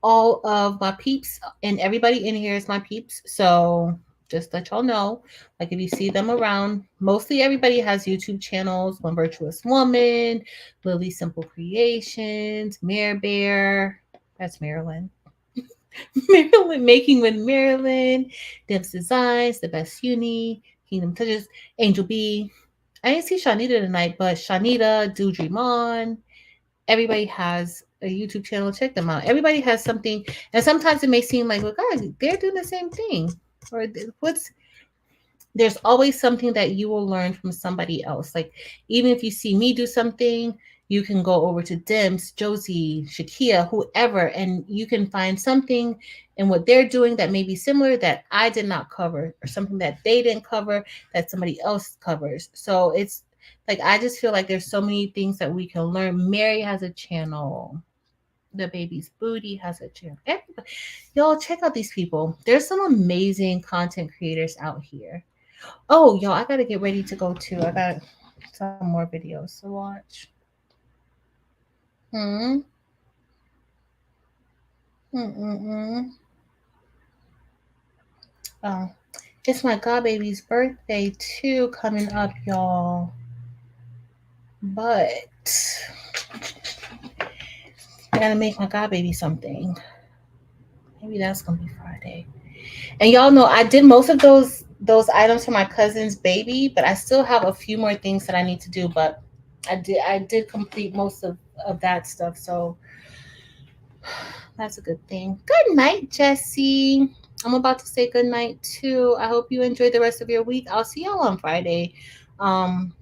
all of my peeps, and everybody in here is my peeps. So just let y'all know, like if you see them around, mostly everybody has YouTube channels. One Virtuous Woman, Lily Simple Creations, Mare Bear. That's Marilyn. Marilyn Making with Marilyn, Deb's Designs, The Best Uni, Kingdom Touches, Angel B. I didn't see Shanita tonight, but Shanita, Do Dream On, everybody has a YouTube channel, check them out. Everybody has something, and sometimes it may seem like, well, guys, they're doing the same thing, or what's there's always something that you will learn from somebody else. Like, even if you see me do something, you can go over to Dims, Josie, Shakia, whoever, and you can find something in what they're doing that may be similar that I did not cover, or something that they didn't cover that somebody else covers. So it's like, I just feel like there's so many things that we can learn. Mary has a channel. The baby's booty has a channel. Everybody, y'all check out these people. There's some amazing content creators out here. Oh, y'all, I gotta get ready to go too. I got some more videos to watch. Hmm. Mm-mm-mm. Oh, it's my godbaby's birthday too coming up, y'all. But I gotta make my godbaby something. Maybe that's gonna be Friday. And y'all know I did most of those items for my cousin's baby, but I still have a few more things that I need to do. But I did complete most of that stuff, so that's a good thing. Good night, Jesse. I'm about to say good night too. I hope you enjoy the rest of your week. I'll see y'all on Friday. Um,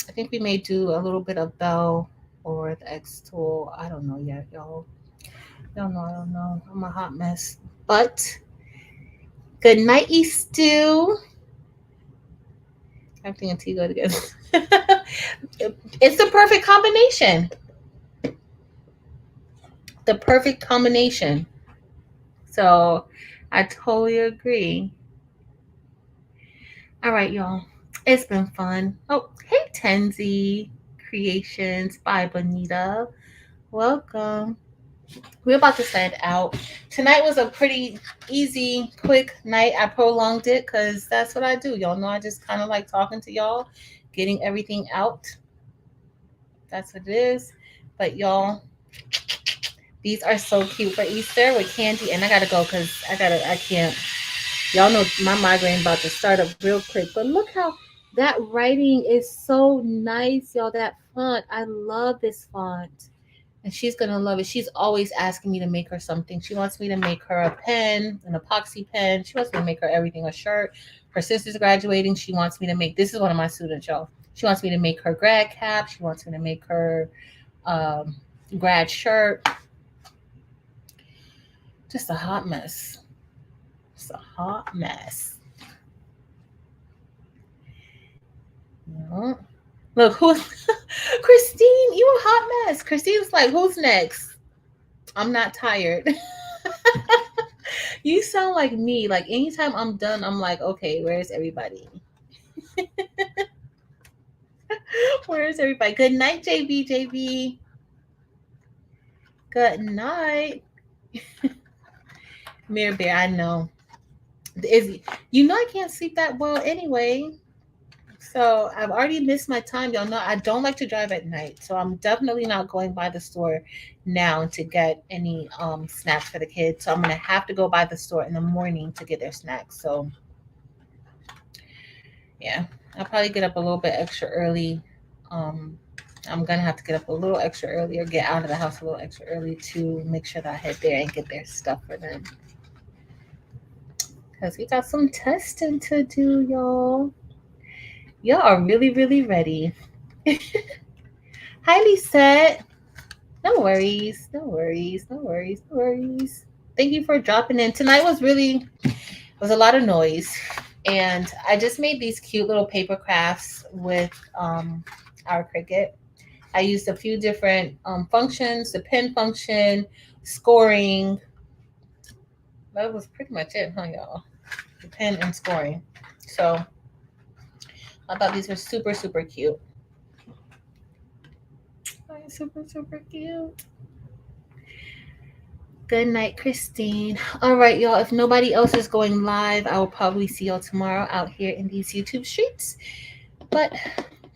I think we may do a little bit of Bell or the X tool. I don't know yet, y'all. Y'all know I don't know. I'm a hot mess. But good night, Eastu. I'm thinking T go together. It's the perfect combination. The perfect combination. So I totally agree. All right, y'all. It's been fun. Oh, hey, Tenzi Creations by Bonita. Welcome. We're about to send out. Tonight was a pretty easy, quick night. I prolonged it because that's what I do. Y'all know I just kind of like talking to y'all, getting everything out. That's what it is. But y'all, these are so cute for Easter with candy. And I gotta go because I can't. Y'all know my migraine about to start up real quick. But look how that writing is so nice, y'all. That font. I love this font. And she's gonna love it. She's always asking me to make her something. She wants me to make her a pen, an epoxy pen. She wants me to make her everything, a shirt. Her sister's graduating. She wants me to make, this is one of my students, y'all. She wants me to make her grad cap. She wants me to make her um, grad shirt. Just a hot mess. It's a hot mess. Yeah. Look, who's Christine? You a hot mess. Christine's like, who's next? I'm not tired. You sound like me. Like anytime I'm done, I'm like, okay, where's everybody? Where's everybody? Good night, JB. JB. Good night. Mirror Bear, I know. Is you know I can't sleep that well anyway. So I've already missed my time. Y'all know I don't like to drive at night. So I'm definitely not going by the store now to get any snacks for the kids. So I'm gonna have to go by the store in the morning to get their snacks. So yeah, I'll probably get up a little bit extra early. Um, I'm gonna have to get up a little extra early or get out of the house a little extra early to make sure that I head there and get their stuff for them. Cause we got some testing to do, y'all. Y'all are really, really ready. Highly set. No worries. No worries. No worries. No worries. Thank you for dropping in. Tonight was a lot of noise. And I just made these cute little paper crafts with our Cricut. I used a few different functions, the pen function, scoring. That was pretty much it, huh, y'all? The pen and scoring. So I thought these were super, super cute. Super, super cute. Good night, Christine. All right, y'all. If nobody else is going live, I will probably see y'all tomorrow out here in these YouTube streets. But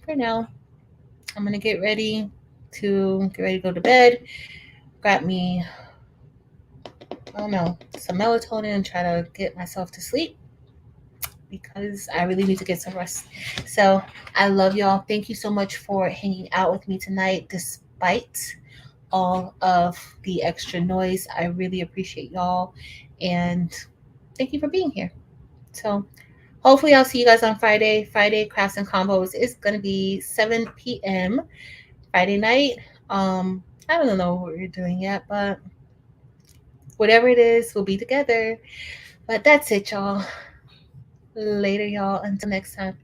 for now, I'm gonna get ready to go to bed. Grab me, I don't know, some melatonin and try to get myself to sleep because I really need to get some rest. So I love y'all. Thank you so much for hanging out with me tonight, despite all of the extra noise. I really appreciate y'all, and thank you for being here. So hopefully I'll see you guys on Friday. Friday Crafts and Combos is gonna be 7 p.m. Friday night. I don't know what we're doing yet, but whatever it is, we'll be together. But that's it, y'all. Later, y'all. Until next time.